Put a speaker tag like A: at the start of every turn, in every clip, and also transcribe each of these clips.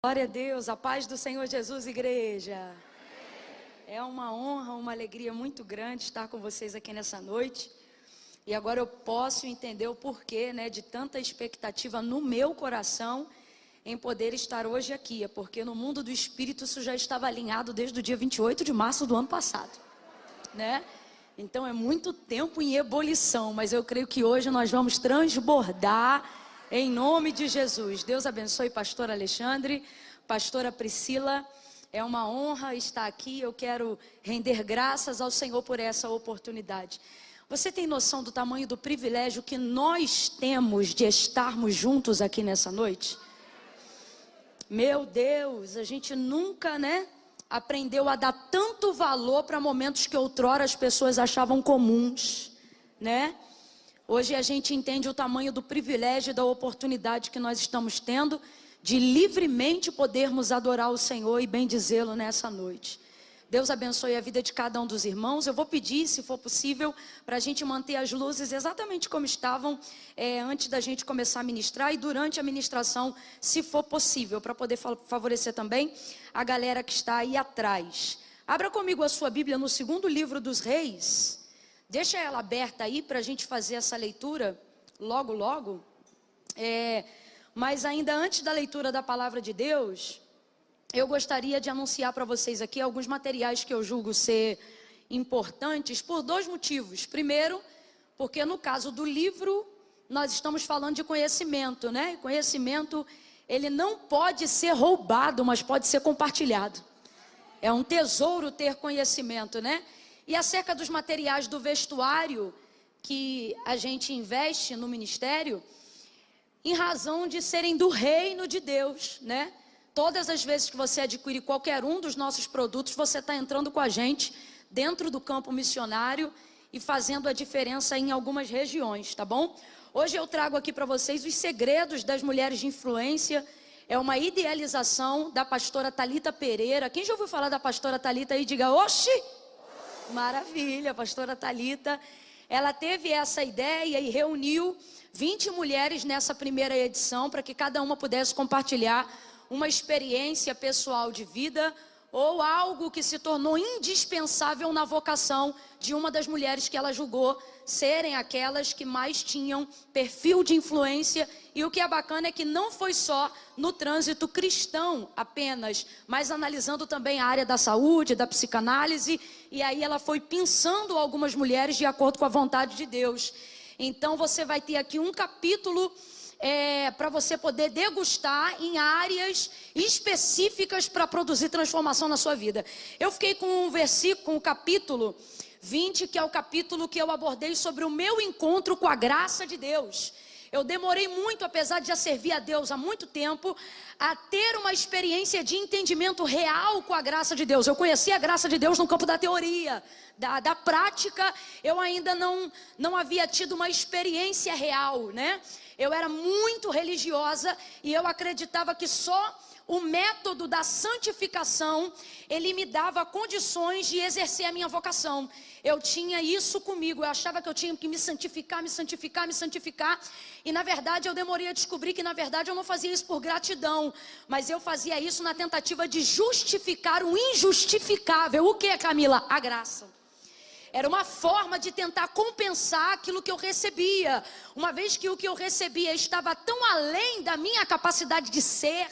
A: Glória a Deus, a paz do Senhor Jesus, igreja. É uma honra, uma alegria muito grande estar com vocês aqui nessa noite. E agora eu posso entender o porquê, de tanta expectativa no meu coração em poder estar hoje aqui. É porque no mundo do Espírito isso já estava alinhado desde o dia 28 de março do ano passado, Então é muito tempo em ebulição, mas eu creio que hoje nós vamos transbordar em nome de Jesus. Deus abençoe pastor Alexandre, pastora Priscila. É uma honra estar aqui. Eu quero render graças ao Senhor por essa oportunidade. Você tem noção do tamanho do privilégio que nós temos de estarmos juntos aqui nessa noite? Meu Deus, a gente nunca, aprendeu a dar tanto valor para momentos que outrora as pessoas achavam comuns, Hoje a gente entende o tamanho do privilégio e da oportunidade que nós estamos tendo de livremente podermos adorar o Senhor e bendizê-lo nessa noite. Deus abençoe a vida de cada um dos irmãos. Eu vou pedir, se for possível, para a gente manter as luzes exatamente como estavam antes da gente começar a ministrar e durante a ministração, se for possível, para poder favorecer também a galera que está aí atrás. Abra comigo a sua Bíblia no segundo livro dos Reis. Deixa ela aberta aí para a gente fazer essa leitura logo. Mas ainda antes da leitura da palavra de Deus, eu gostaria de anunciar para vocês aqui alguns materiais que eu julgo ser importantes por dois motivos. Primeiro, porque no caso do livro, nós estamos falando de conhecimento, E conhecimento, ele não pode ser roubado, mas pode ser compartilhado. É um tesouro ter conhecimento, E acerca dos materiais do vestuário que a gente investe no ministério, em razão de serem do reino de Deus, Todas as vezes que você adquire qualquer um dos nossos produtos, você está entrando com a gente dentro do campo missionário e fazendo a diferença em algumas regiões, tá bom? Hoje eu trago aqui para vocês os segredos das mulheres de influência. É uma idealização da pastora Thalita Pereira. Quem já ouviu falar da pastora Thalita aí, diga, oxi! Maravilha, a pastora Thalita. Ela teve essa ideia e reuniu 20 mulheres nessa primeira edição para que cada uma pudesse compartilhar uma experiência pessoal de vida ou algo que se tornou indispensável na vocação de uma das mulheres que ela julgou serem aquelas que mais tinham perfil de influência. E o que é bacana é que não foi só no trânsito cristão apenas, mas analisando também a área da saúde, da psicanálise, e aí ela foi pensando algumas mulheres de acordo com a vontade de Deus. Então você vai ter aqui um capítulo para você poder degustar em áreas específicas para produzir transformação na sua vida. Eu fiquei com um versículo, com o capítulo 20, que é o capítulo que eu abordei sobre o meu encontro com a graça de Deus. Eu demorei muito, apesar de já servir a Deus há muito tempo, a ter uma experiência de entendimento real com a graça de Deus. Eu conheci a graça de Deus no campo da teoria, da prática. Eu ainda não havia tido uma experiência real, Eu era muito religiosa e eu acreditava que só o método da santificação, ele me dava condições de exercer a minha vocação. Eu tinha isso comigo, eu achava que eu tinha que me santificar. E na verdade eu demorei a descobrir que na verdade eu não fazia isso por gratidão, mas eu fazia isso na tentativa de justificar o injustificável. O que é, Camila? A graça. Era uma forma de tentar compensar aquilo que eu recebia. Uma vez que o que eu recebia estava tão além da minha capacidade de ser,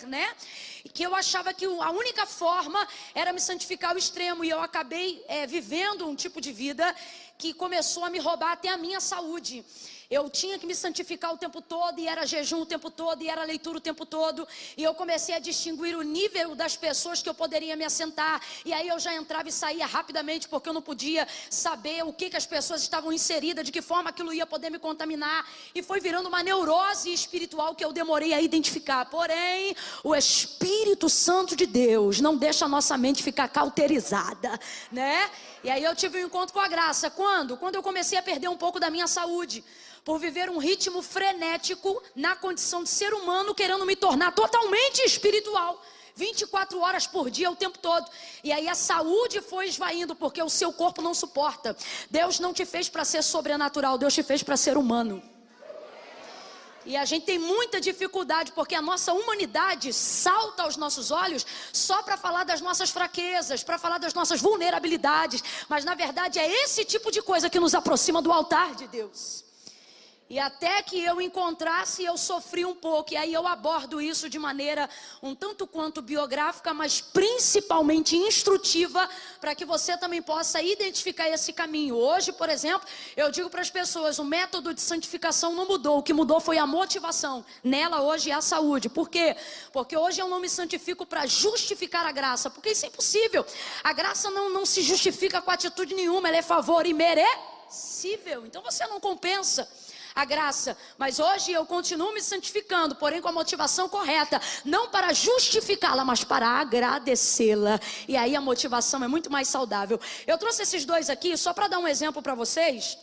A: que eu achava que a única forma era me santificar ao extremo. E eu acabei vivendo um tipo de vida que começou a me roubar até a minha saúde. Eu tinha que me santificar o tempo todo, e era jejum o tempo todo, e era leitura o tempo todo. E eu comecei a distinguir o nível das pessoas que eu poderia me assentar. E aí eu já entrava e saía rapidamente, porque eu não podia saber o que as pessoas estavam inseridas, de que forma aquilo ia poder me contaminar. E foi virando uma neurose espiritual que eu demorei a identificar. Porém, o Espírito Santo de Deus não deixa a nossa mente ficar cauterizada, E aí eu tive um encontro com a graça. Quando? Quando eu comecei a perder um pouco da minha saúde, por viver um ritmo frenético na condição de ser humano, querendo me tornar totalmente espiritual, 24 horas por dia, o tempo todo. E aí a saúde foi esvaindo, porque o seu corpo não suporta. Deus não te fez para ser sobrenatural, Deus te fez para ser humano. E a gente tem muita dificuldade, porque a nossa humanidade salta aos nossos olhos só para falar das nossas fraquezas, para falar das nossas vulnerabilidades. Mas na verdade é esse tipo de coisa que nos aproxima do altar de Deus. E até que eu encontrasse, eu sofri um pouco. E aí eu abordo isso de maneira um tanto quanto biográfica, mas principalmente instrutiva, para que você também possa identificar esse caminho. Hoje, por exemplo, eu digo para as pessoas, o método de santificação não mudou. O que mudou foi a motivação. Nela hoje é a saúde. Por quê? Porque hoje eu não me santifico para justificar a graça. Porque isso é impossível. A graça não se justifica com atitude nenhuma. Ela é favor imerecível. Então você não compensa a graça, mas hoje eu continuo me santificando, porém com a motivação correta, não para justificá-la, mas para agradecê-la, e aí a motivação é muito mais saudável. Eu trouxe esses dois aqui só para dar um exemplo para vocês,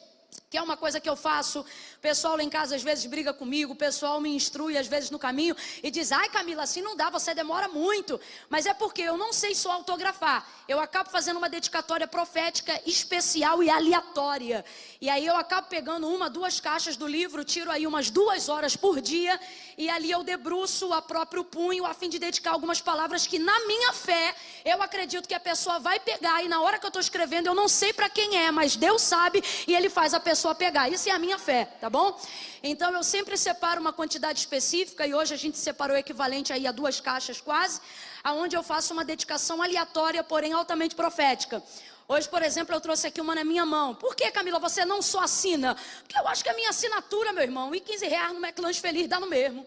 A: que é uma coisa que eu faço. O pessoal lá em casa às vezes briga comigo, o pessoal me instrui às vezes no caminho e diz: ai Camila, assim não dá, você demora muito. Mas é porque eu não sei só autografar, eu acabo fazendo uma dedicatória profética especial e aleatória. E aí eu acabo pegando 1, 2 caixas do livro, tiro aí umas 2 horas por dia, e ali eu debruço a próprio punho a fim de dedicar algumas palavras que na minha fé eu acredito que a pessoa vai pegar, e na hora que eu estou escrevendo eu não sei para quem é, mas Deus sabe e Ele faz a pessoa pegar. Isso é a minha fé, tá bom? Então eu sempre separo uma quantidade específica, e hoje a gente separou o equivalente aí a 2 caixas quase, aonde eu faço uma dedicação aleatória, porém altamente profética. Hoje, por exemplo, eu trouxe aqui uma na minha mão. Por que, Camila, você não só assina? Porque eu acho que a minha assinatura, meu irmão, e R$15 no McLanche Feliz dá no mesmo.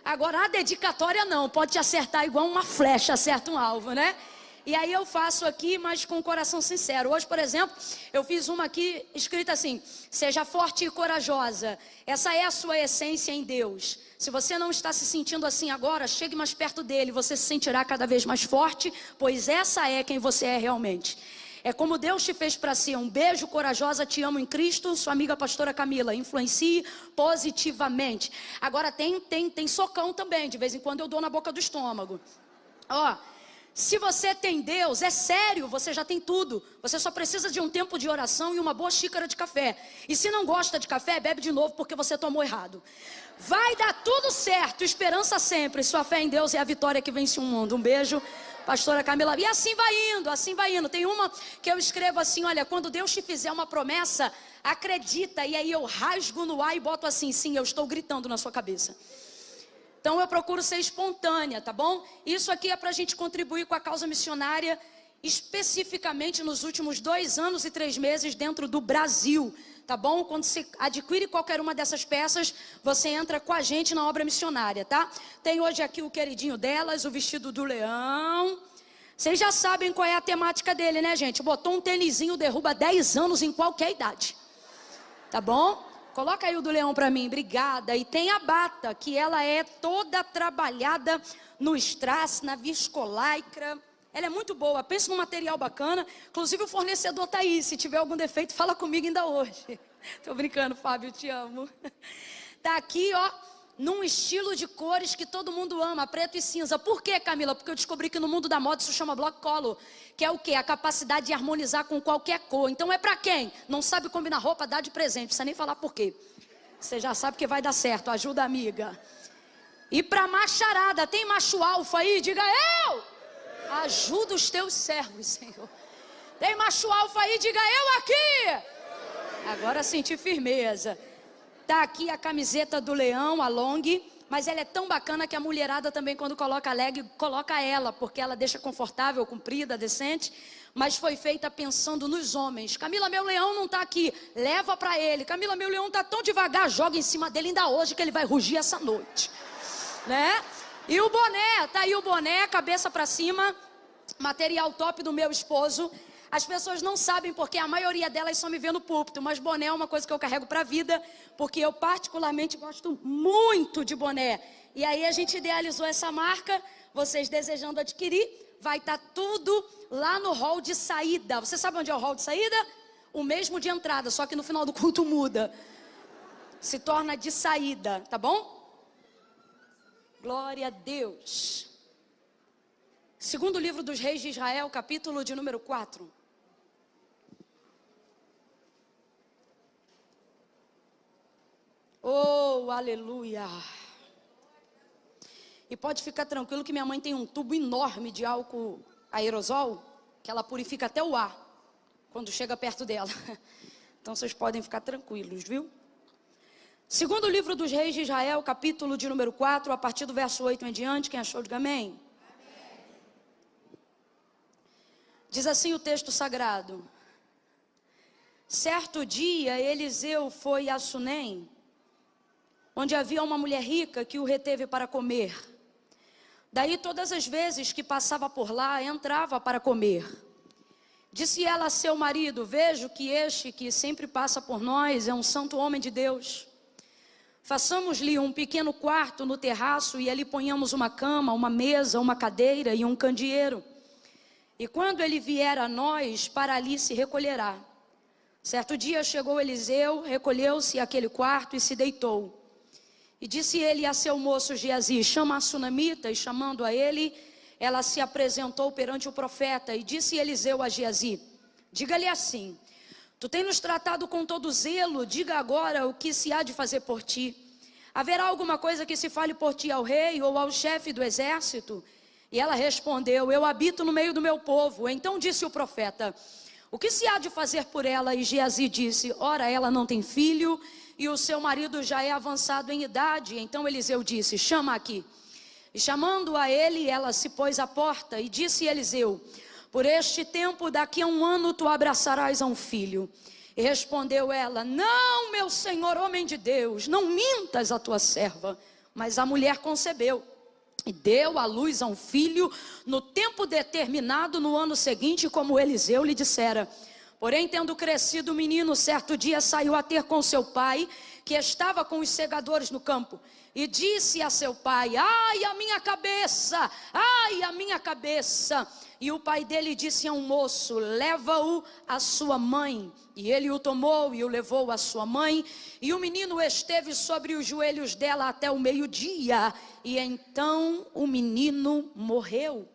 A: Agora a dedicatória não, pode te acertar igual uma flecha acerta um alvo, né? E aí eu faço aqui, mas com o coração sincero. Hoje, por exemplo, eu fiz uma aqui escrita assim: seja forte e corajosa. Essa é a sua essência em Deus. Se você não está se sentindo assim agora, chegue mais perto dele, você se sentirá cada vez mais forte, pois essa é quem você é realmente. É como Deus te fez para si. Um beijo, corajosa, te amo em Cristo. Sua amiga pastora Camila. Influencie positivamente. Agora tem socão também. De vez em quando eu dou na boca do estômago. Ó, se você tem Deus, é sério, você já tem tudo. Você só precisa de um tempo de oração e uma boa xícara de café. E se não gosta de café, bebe de novo porque você tomou errado. Vai dar tudo certo, esperança sempre. Sua fé em Deus é a vitória que vence o mundo. Um beijo, pastora Camila. E assim vai indo, assim vai indo. Tem uma que eu escrevo assim: olha, quando Deus te fizer uma promessa, acredita. E aí eu rasgo no ar e boto assim: sim, eu estou gritando na sua cabeça. Então eu procuro ser espontânea, tá bom? Isso aqui é para a gente contribuir com a causa missionária, especificamente nos últimos 2 anos e 3 meses dentro do Brasil, tá bom? Quando você adquire qualquer uma dessas peças, você entra com a gente na obra missionária, tá? Tem hoje aqui o queridinho delas, o vestido do leão. Vocês já sabem qual é a temática dele, né, gente? Botou um tênisinho, derruba 10 anos em qualquer idade, tá bom? Coloca aí o do leão para mim, obrigada. E tem a bata, que ela é toda trabalhada no strass, na viscolaicra. Ela é muito boa, pensa num material bacana. Inclusive o fornecedor tá aí, se tiver algum defeito, fala comigo ainda hoje. Tô brincando, Fábio, te amo. Tá aqui, ó, num estilo de cores que todo mundo ama, preto e cinza. Por quê, Camila? Porque eu descobri que no mundo da moda isso chama block color, que é o quê? A capacidade de harmonizar com qualquer cor. Então é pra quem? Não sabe combinar roupa, dá de presente, não precisa nem falar por quê. Você já sabe que vai dar certo, ajuda a amiga. E pra macharada, tem macho alfa aí? Diga eu! Ajuda os teus servos, Senhor. Tem macho alfa aí? Diga eu aqui! Agora senti firmeza. Tá aqui a camiseta do leão, a long, mas ela é tão bacana que a mulherada também, quando coloca leg, coloca ela, porque ela deixa confortável, comprida, decente, mas foi feita pensando nos homens. Camila, meu leão não tá aqui, leva pra ele. Camila, meu leão tá tão devagar, joga em cima dele ainda hoje que ele vai rugir essa noite, né? E o boné, tá aí o boné, cabeça pra cima, material top do meu esposo. As pessoas não sabem porque a maioria delas só me vê no púlpito, mas boné é uma coisa que eu carrego para a vida, porque eu particularmente gosto muito de boné. E aí a gente idealizou essa marca, vocês desejando adquirir, vai estar tudo lá no hall de saída. Você sabe onde é o hall de saída? O mesmo de entrada, só que no final do culto muda. Se torna de saída, tá bom? Glória a Deus. Segundo livro dos Reis de Israel, capítulo de número 4. Oh, Oh, aleluia. E pode ficar tranquilo que minha mãe tem um tubo enorme de álcool aerosol, que ela purifica até o ar, quando chega perto dela. Então vocês podem ficar tranquilos, viu? Segundo livro dos Reis de Israel, capítulo de número 4, a partir do verso 8 em diante, quem achou, diga amém. Diz assim o texto sagrado: certo dia Eliseu foi a Sunem, onde havia uma mulher rica que o reteve para comer. Daí todas as vezes que passava por lá, entrava para comer. Disse ela a seu marido: vejo que este que sempre passa por nós é um santo homem de Deus. Façamos-lhe um pequeno quarto no terraço e ali ponhamos uma cama, uma mesa, uma cadeira e um candeeiro. E quando ele vier a nós, para ali se recolherá. Certo dia chegou Eliseu, recolheu-se àquele quarto e se deitou. E disse ele a seu moço Geazi: chama a sunamita. E chamando a ele, ela se apresentou perante o profeta. E disse Eliseu a Geazi: diga-lhe assim: tu tens nos tratado com todo zelo, diga agora o que se há de fazer por ti. Haverá alguma coisa que se fale por ti ao rei ou ao chefe do exército? E ela respondeu: eu habito no meio do meu povo. Então disse o profeta: o que se há de fazer por ela? E Geazi disse: ora, ela não tem filho e o seu marido já é avançado em idade. Então Eliseu disse: chama aqui. E chamando a ele, ela se pôs à porta. E disse Eliseu: por este tempo, daqui a 1 ano, tu abraçarás a um filho. E respondeu ela: não, meu senhor, homem de Deus, não mintas a tua serva. Mas a mulher concebeu e deu à luz a um filho no tempo determinado no ano seguinte, como Eliseu lhe dissera. Porém, tendo crescido o menino, certo dia saiu a ter com seu pai, que estava com os segadores no campo. E disse a seu pai: ai, a minha cabeça, ai, a minha cabeça. E o pai dele disse a um moço: leva-o à sua mãe. E ele o tomou e o levou à sua mãe. E o menino esteve sobre os joelhos dela até o meio-dia. E então o menino morreu.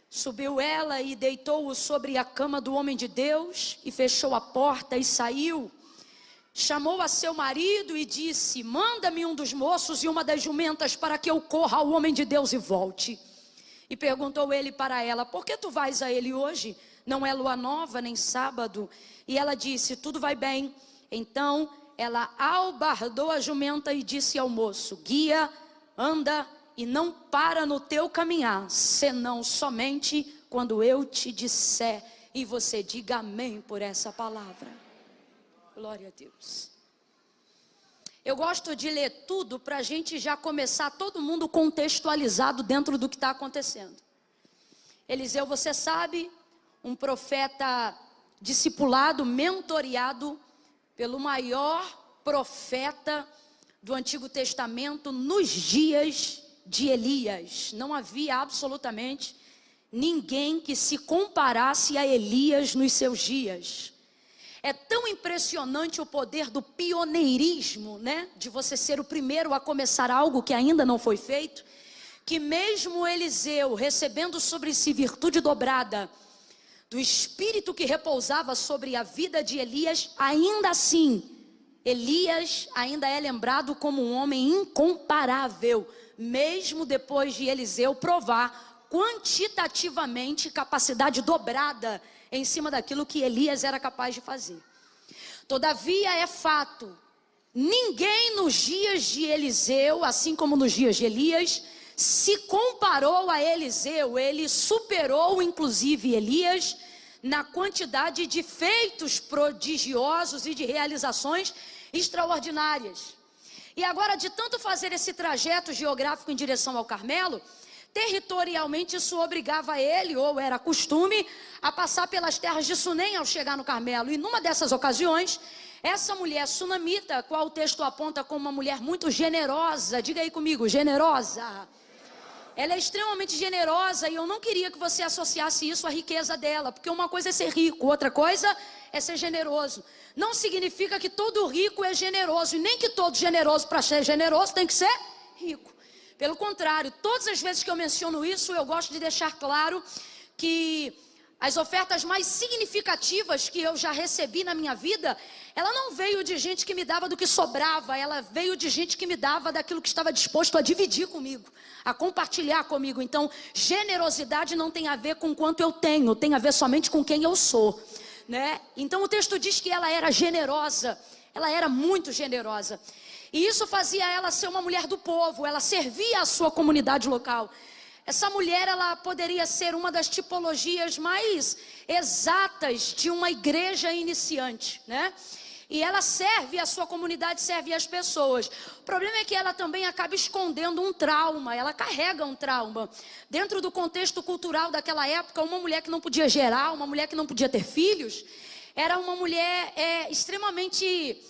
A: Subiu ela e deitou-o sobre a cama do homem de Deus. E fechou a porta e saiu. Chamou a seu marido e disse: manda-me um dos moços e uma das jumentas, para que eu corra ao homem de Deus e volte. E perguntou ele para ela: por que tu vais a ele hoje? Não é lua nova, nem sábado. E ela disse: tudo vai bem. Então ela albardou a jumenta e disse ao moço: guia, anda e não para no teu caminhar, senão somente quando eu te disser. E você diga amém por essa palavra. Glória a Deus. Eu gosto de ler tudo para a gente já começar todo mundo contextualizado dentro do que está acontecendo. Eliseu, você sabe, um profeta discipulado, mentoreado pelo maior profeta do Antigo Testamento nos dias de Elias. Não havia absolutamente ninguém que se comparasse a Elias nos seus dias. É tão impressionante o poder do pioneirismo, né? De você ser o primeiro a começar algo que ainda não foi feito, que mesmo Eliseu, recebendo sobre si virtude dobrada do Espírito que repousava sobre a vida de Elias, ainda assim, Elias ainda é lembrado como um homem incomparável, mesmo depois de Eliseu provar quantitativamente capacidade dobrada em cima daquilo que Elias era capaz de fazer. Todavia é fato, ninguém nos dias de Eliseu, assim como nos dias de Elias, se comparou a Eliseu. Ele superou inclusive Elias na quantidade de feitos prodigiosos e de realizações extraordinárias. E agora, de tanto fazer esse trajeto geográfico em direção ao Carmelo, territorialmente isso obrigava ele, ou era costume, a passar pelas terras de Sunem ao chegar no Carmelo. E numa dessas ocasiões, essa mulher sunamita, qual o texto aponta como uma mulher muito generosa, diga aí comigo, generosa. Ela é extremamente generosa, e eu não queria que você associasse isso à riqueza dela, porque uma coisa é ser rico, outra coisa é ser generoso. Não significa que todo rico é generoso, e nem que todo generoso, para ser generoso, tem que ser rico. Pelo contrário, todas as vezes que eu menciono isso, eu gosto de deixar claro que as ofertas mais significativas que eu já recebi na minha vida, ela não veio de gente que me dava do que sobrava, ela veio de gente que me dava daquilo que estava disposto a dividir comigo, a compartilhar comigo. Então, generosidade não tem a ver com quanto eu tenho, tem a ver somente com quem eu sou, né? Então o texto diz que ela era generosa, ela era muito generosa. E isso fazia ela ser uma mulher do povo, ela servia a sua comunidade local. Essa mulher, ela poderia ser uma das tipologias mais exatas de uma igreja iniciante, né? E ela serve a sua comunidade, serve as pessoas. O problema é que ela também acaba escondendo um trauma, ela carrega um trauma. Dentro do contexto cultural daquela época, uma mulher que não podia gerar, uma mulher que não podia ter filhos, era uma mulher extremamente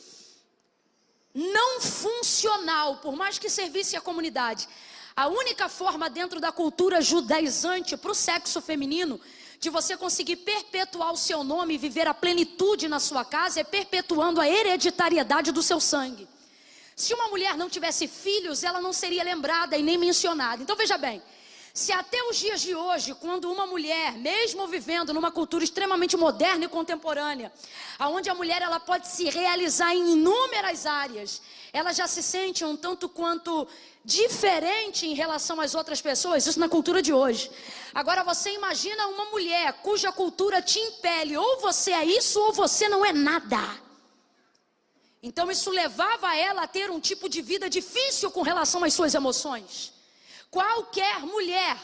A: não funcional, por mais que servisse a comunidade. A única forma dentro da cultura judaizante para o sexo feminino de você conseguir perpetuar o seu nome e viver a plenitude na sua casa é perpetuando a hereditariedade do seu sangue. Se uma mulher não tivesse filhos, ela não seria lembrada e nem mencionada. Então veja bem, se até os dias de hoje, quando uma mulher, mesmo vivendo numa cultura extremamente moderna e contemporânea, onde a mulher ela pode se realizar em inúmeras áreas, ela já se sente um tanto quanto diferente em relação às outras pessoas, isso na cultura de hoje. Agora você imagina uma mulher cuja cultura te impele, ou você é isso ou você não é nada. Então isso levava ela a ter um tipo de vida difícil com relação às suas emoções. Qualquer mulher,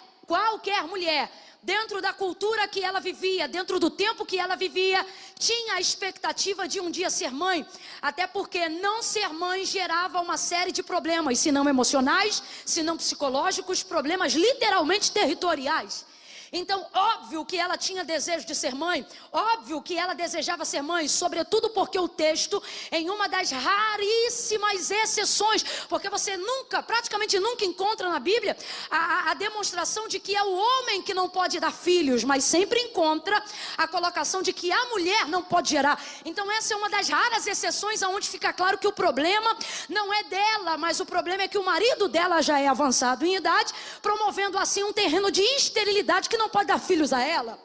A: dentro da cultura que ela vivia, dentro do tempo que ela vivia, tinha a expectativa de um dia ser mãe, até porque não ser mãe gerava uma série de problemas, se não emocionais, se não psicológicos, problemas literalmente territoriais. Então, óbvio que ela tinha desejo de ser mãe, óbvio que ela desejava ser mãe, sobretudo porque o texto, em uma das raríssimas exceções, porque você praticamente nunca encontra na Bíblia a demonstração de que é o homem que não pode dar filhos, mas sempre encontra a colocação de que a mulher não pode gerar. Então essa é uma das raras exceções onde fica claro que o problema não é dela, mas o problema é que o marido dela já é avançado em idade, promovendo assim um terreno de esterilidade que não pode dar filhos a ela.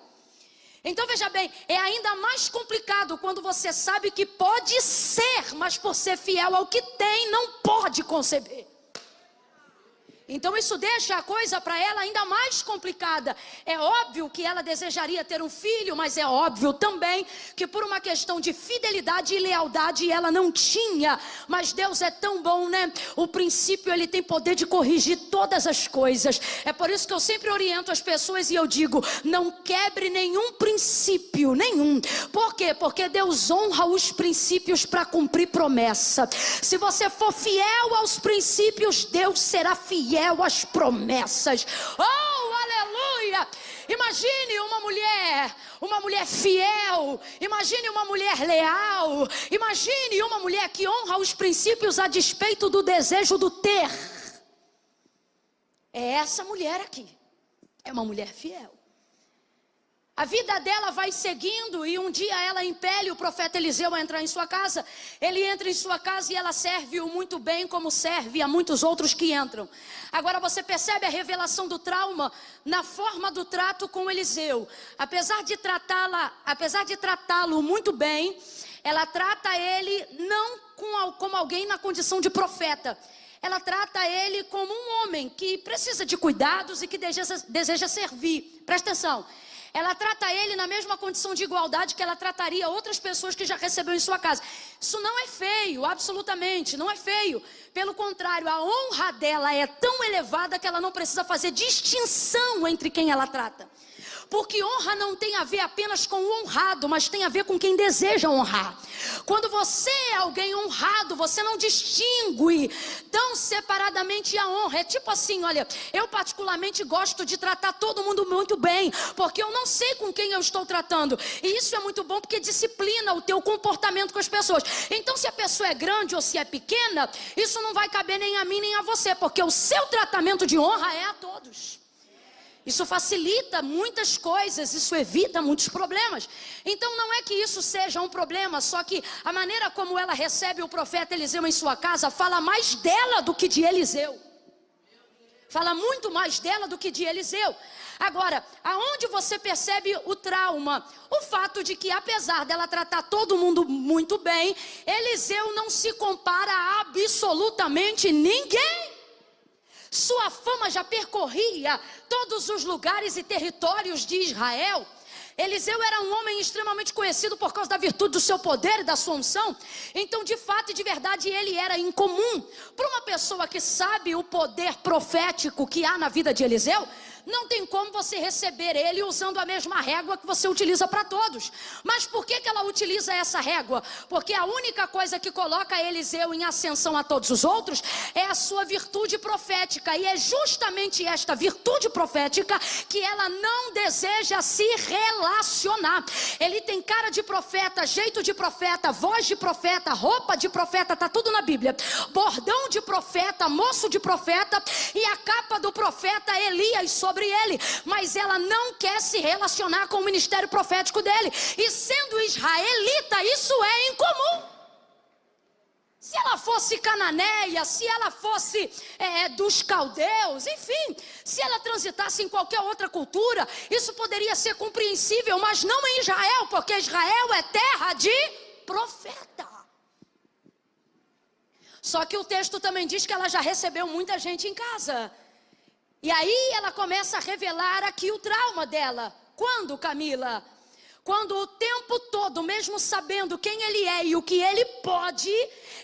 A: Então veja bem, é ainda mais complicado quando você sabe que pode ser, mas por ser fiel ao que tem, não pode conceber. Então isso deixa a coisa para ela ainda mais complicada. É óbvio que ela desejaria ter um filho, mas é óbvio também que por uma questão de fidelidade e lealdade ela não tinha. Mas Deus é tão bom, né? O princípio ele tem poder de corrigir todas as coisas. É por isso que eu sempre oriento as pessoas e eu digo, não quebre nenhum princípio, nenhum. Por quê? Porque Deus honra os princípios para cumprir promessa. Se você for fiel aos princípios, Deus será fiel às promessas. Oh, aleluia! Imagine uma mulher fiel, imagine uma mulher leal, imagine uma mulher que honra os princípios a despeito do desejo do ter. É essa mulher aqui, é uma mulher fiel. A vida dela vai seguindo e um dia ela impele o profeta Eliseu a entrar em sua casa. Ele entra em sua casa e ela serve-o muito bem, como serve a muitos outros que entram. Agora você percebe a revelação do trauma na forma do trato com Eliseu. Apesar de tratá-lo muito bem, ela trata ele não como alguém na condição de profeta. Ela trata ele como um homem que precisa de cuidados e que deseja servir. Presta atenção. Ela trata ele na mesma condição de igualdade que ela trataria outras pessoas que já recebeu em sua casa. Isso não é feio, absolutamente, não é feio. Pelo contrário, a honra dela é tão elevada que ela não precisa fazer distinção entre quem ela trata. Porque honra não tem a ver apenas com o honrado, mas tem a ver com quem deseja honrar. Quando você é alguém honrado, você não distingue tão separadamente a honra. É tipo assim, olha, eu particularmente gosto de tratar todo mundo muito bem, porque eu não sei com quem eu estou tratando. E isso é muito bom porque disciplina o teu comportamento com as pessoas. Então se a pessoa é grande ou se é pequena, isso não vai caber nem a mim nem a você, porque o seu tratamento de honra é a todos. Isso facilita muitas coisas, isso evita muitos problemas. Então não é que isso seja um problema, só que a maneira como ela recebe o profeta Eliseu em sua casa fala mais dela do que de Eliseu. Fala muito mais dela do que de Eliseu. Agora, aonde você percebe o trauma? O fato de que, apesar dela tratar todo mundo muito bem, Eliseu não se compara a absolutamente ninguém. Sua fama já percorria todos os lugares e territórios de Israel. Eliseu era um homem extremamente conhecido por causa da virtude do seu poder e da sua unção. Então, de fato e de verdade, ele era incomum. Para uma pessoa que sabe o poder profético que há na vida de Eliseu, não tem como você receber ele usando a mesma régua que você utiliza para todos. Mas por que ela utiliza essa régua? Porque a única coisa que coloca Eliseu em ascensão a todos os outros é a sua virtude profética. E é justamente esta virtude profética que ela não deseja se relacionar. Ele tem cara de profeta, jeito de profeta, voz de profeta, roupa de profeta, está tudo na Bíblia. Bordão de profeta, moço de profeta e a capa do profeta Elias sobre ele, mas ela não quer se relacionar com o ministério profético dele, e sendo israelita, isso é incomum. Se ela fosse cananeia, se ela fosse dos caldeus, enfim, se ela transitasse em qualquer outra cultura, isso poderia ser compreensível, mas não em Israel, porque Israel é terra de profeta. Só que o texto também diz que ela já recebeu muita gente em casa. E aí ela começa a revelar aqui o trauma dela. Quando, Camila? Quando o tempo todo, mesmo sabendo quem ele é e o que ele pode,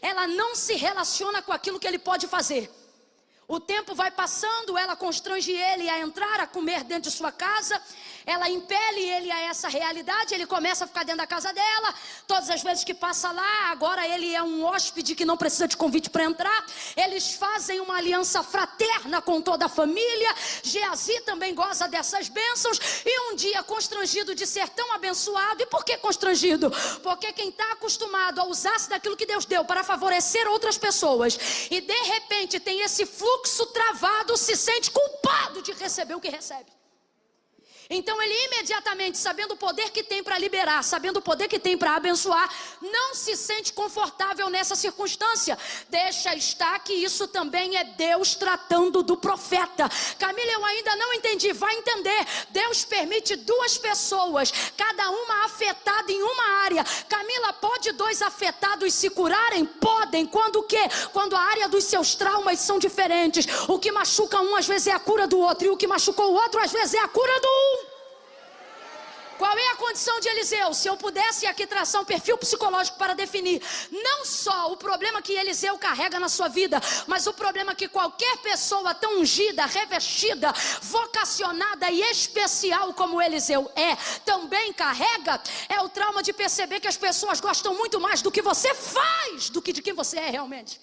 A: ela não se relaciona com aquilo que ele pode fazer. O tempo vai passando, ela constrange ele a entrar, a comer dentro de sua casa. Ela impele ele a essa realidade, ele começa a ficar dentro da casa dela. Todas as vezes que passa lá, agora ele é um hóspede que não precisa de convite para entrar. Eles fazem uma aliança fraterna com toda a família. Geazi também goza dessas bênçãos. E um dia, constrangido de ser tão abençoado. E por que constrangido? Porque quem está acostumado a usar-se daquilo que Deus deu para favorecer outras pessoas, e de repente tem esse fluxo travado, se sente culpado de receber o que recebe. Então ele imediatamente, sabendo o poder que tem para liberar, sabendo o poder que tem para abençoar, não se sente confortável nessa circunstância. Deixa estar que isso também é Deus tratando do profeta. Camila, eu ainda não entendi, vai entender. Deus permite duas pessoas, cada uma afetada em uma área. Camila, pode dois afetados se curarem? Podem. Quando o quê? Quando a área dos seus traumas são diferentes. O que machuca um às vezes é a cura do outro, e o que machucou o outro às vezes é a cura do um. Qual é a condição de Eliseu? Se eu pudesse aqui traçar um perfil psicológico para definir não só o problema que Eliseu carrega na sua vida, mas o problema que qualquer pessoa tão ungida, revestida, vocacionada e especial como Eliseu também carrega, é o trauma de perceber que as pessoas gostam muito mais do que você faz do que de quem você é realmente.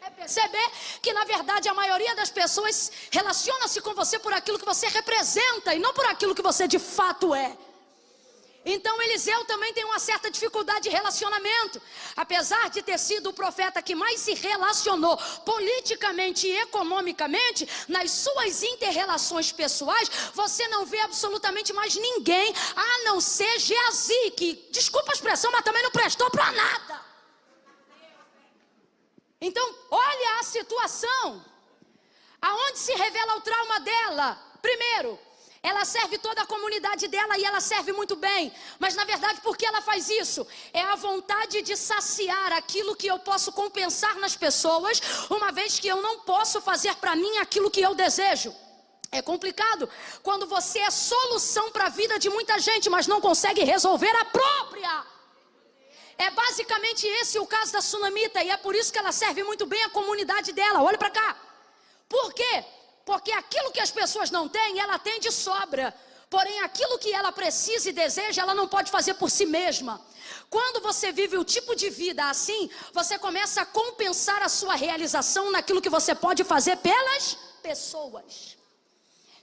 A: É perceber que na verdade a maioria das pessoas relaciona-se com você por aquilo que você representa e não por aquilo que você de fato é. Então Eliseu também tem uma certa dificuldade de relacionamento. Apesar de ter sido o profeta que mais se relacionou politicamente e economicamente, nas suas inter-relações pessoais, você não vê absolutamente mais ninguém, a não ser Geazi, que, desculpa a expressão, mas também não prestou para nada. Então, olha a situação, aonde se revela o trauma dela. Primeiro, ela serve toda a comunidade dela e ela serve muito bem. Mas na verdade, por que ela faz isso? É a vontade de saciar aquilo que eu posso compensar nas pessoas, uma vez que eu não posso fazer para mim aquilo que eu desejo. É complicado quando você é solução para a vida de muita gente, mas não consegue resolver a própria. É basicamente esse o caso da Sunamita, e é por isso que ela serve muito bem a comunidade dela. Olha para cá. Por quê? Porque aquilo que as pessoas não têm, ela tem de sobra. Porém, aquilo que ela precisa e deseja, ela não pode fazer por si mesma. Quando você vive o tipo de vida assim, você começa a compensar a sua realização naquilo que você pode fazer pelas pessoas.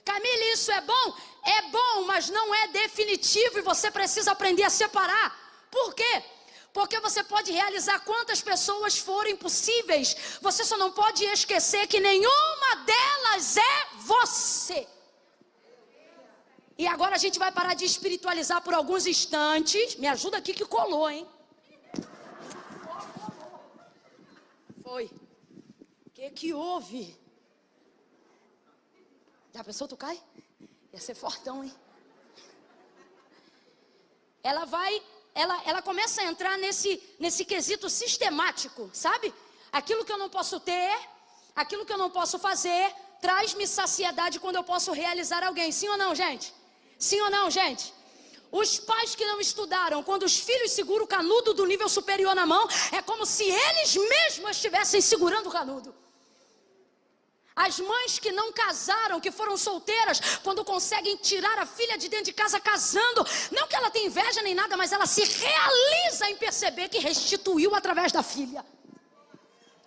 A: Camille, isso é bom? É bom, mas não é definitivo e você precisa aprender a separar. Por quê? Porque você pode realizar quantas pessoas forem possíveis. Você só não pode esquecer que nenhuma delas é você. E agora a gente vai parar de espiritualizar por alguns instantes. Me ajuda aqui que colou, hein? Foi. O que houve? Já pensou, tu cai? Ia ser fortão, hein? Ela começa a entrar nesse quesito sistemático, sabe? Aquilo que eu não posso ter, aquilo que eu não posso fazer, traz-me saciedade quando eu posso realizar alguém. Sim ou não, gente? Sim ou não, gente? Os pais que não estudaram, quando os filhos seguram o canudo do nível superior na mão, é como se eles mesmos estivessem segurando o canudo. As mães que não casaram, que foram solteiras, quando conseguem tirar a filha de dentro de casa casando, não que ela tenha inveja nem nada, mas ela se realiza em perceber que restituiu através da filha.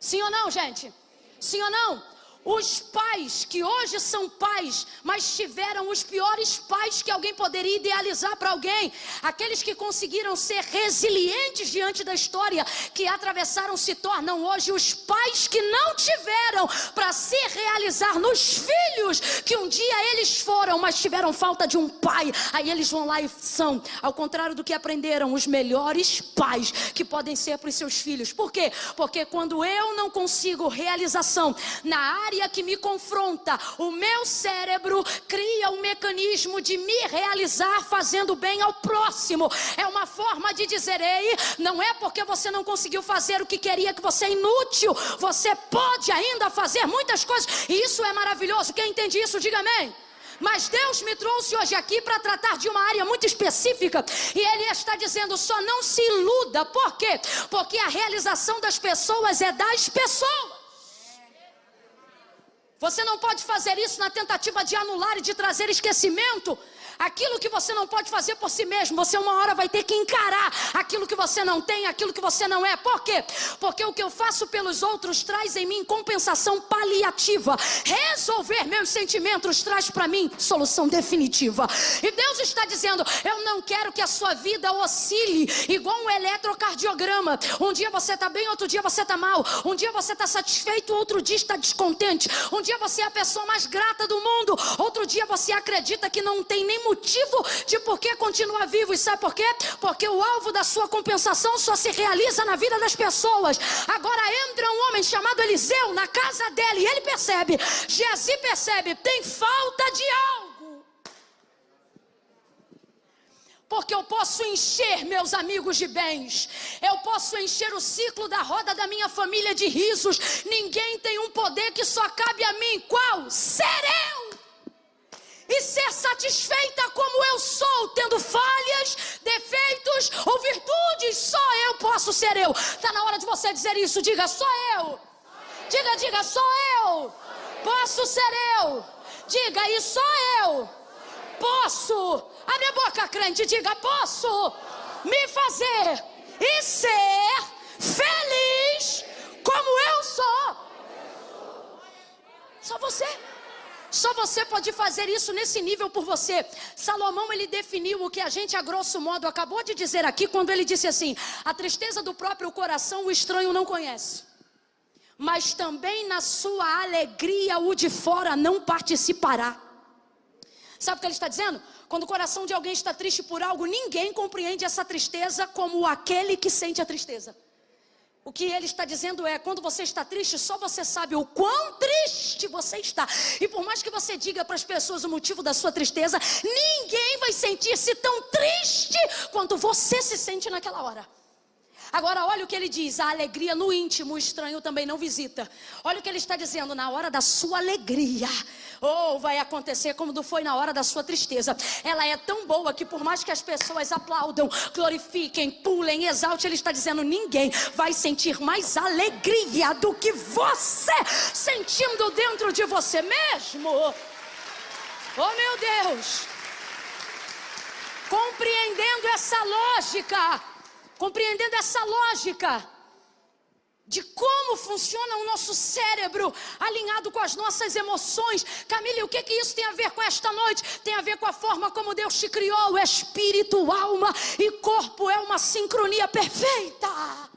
A: Sim ou não, gente? Sim ou não? Os pais que hoje são pais, mas tiveram os piores pais que alguém poderia idealizar para alguém. Aqueles que conseguiram ser resilientes diante da história, que atravessaram, se tornam hoje os pais que não tiveram para se realizar nos filhos que um dia eles foram, mas tiveram falta de um pai. Aí eles vão lá e são, ao contrário do que aprenderam, os melhores pais que podem ser para os seus filhos. Por quê? Porque quando eu não consigo realização na área que me confronta, o meu cérebro cria um mecanismo de me realizar fazendo bem ao próximo. É uma forma de dizer: ei, não é porque você não conseguiu fazer o que queria que você é inútil, você pode ainda fazer muitas coisas, e isso é maravilhoso. Quem entende isso, diga amém. Mas Deus me trouxe hoje aqui para tratar de uma área muito específica, e Ele está dizendo: só não se iluda. Por quê? Porque a realização das pessoas é das pessoas. Você não pode fazer isso na tentativa de anular e de trazer esquecimento. Aquilo que você não pode fazer por si mesmo, você uma hora vai ter que encarar aquilo que você não tem, aquilo que você não é. Por quê? Porque o que eu faço pelos outros traz em mim compensação paliativa. Resolver meus sentimentos traz para mim solução definitiva. E Deus está dizendo: eu não quero que a sua vida oscile igual um eletrocardiograma. Um dia você está bem, outro dia você está mal. Um dia você está satisfeito, outro dia está descontente. Um dia você é a pessoa mais grata do mundo, outro dia você acredita que não tem nem motivo de por que continuar vivo. E sabe por quê? Porque o alvo da sua compensação só se realiza na vida das pessoas. Agora entra um homem chamado Eliseu na casa dele, e ele percebe, Geazi percebe, tem falta de algo. Porque eu posso encher meus amigos de bens, eu posso encher o ciclo da roda da minha família de risos. Ninguém tem um poder que só cabe a mim. Qual? Ser eu. E ser satisfeita como eu sou, tendo falhas, defeitos ou virtudes. Só eu posso ser eu. Está na hora de você dizer isso. Diga: sou eu. Diga, sou eu. Posso ser eu. Diga: e sou eu. Posso. Abre a boca, crente, diga: posso me fazer e ser feliz como eu sou. Só você. Só você pode fazer isso nesse nível por você. Salomão, ele definiu o que a gente a grosso modo acabou de dizer aqui, quando ele disse assim: a tristeza do próprio coração o estranho não conhece, mas também na sua alegria o de fora não participará. Sabe o que ele está dizendo? Quando o coração de alguém está triste por algo, ninguém compreende essa tristeza como aquele que sente a tristeza. O que ele está dizendo é: quando você está triste, só você sabe o quão triste você está. E por mais que você diga para as pessoas o motivo da sua tristeza, ninguém vai sentir-se tão triste quanto você se sente naquela hora. Agora olha o que ele diz: a alegria no íntimo o estranho também não visita. Olha o que ele está dizendo: na hora da sua alegria, vai acontecer como foi na hora da sua tristeza. Ela é tão boa que por mais que as pessoas aplaudam, glorifiquem, pulem, exaltem, ele está dizendo: ninguém vai sentir mais alegria do que você, sentindo dentro de você mesmo. Oh meu Deus! Compreendendo essa lógica de como funciona o nosso cérebro, alinhado com as nossas emoções. Camille, o que isso tem a ver com esta noite? Tem a ver com a forma como Deus te criou. Espírito, alma e corpo é uma sincronia perfeita,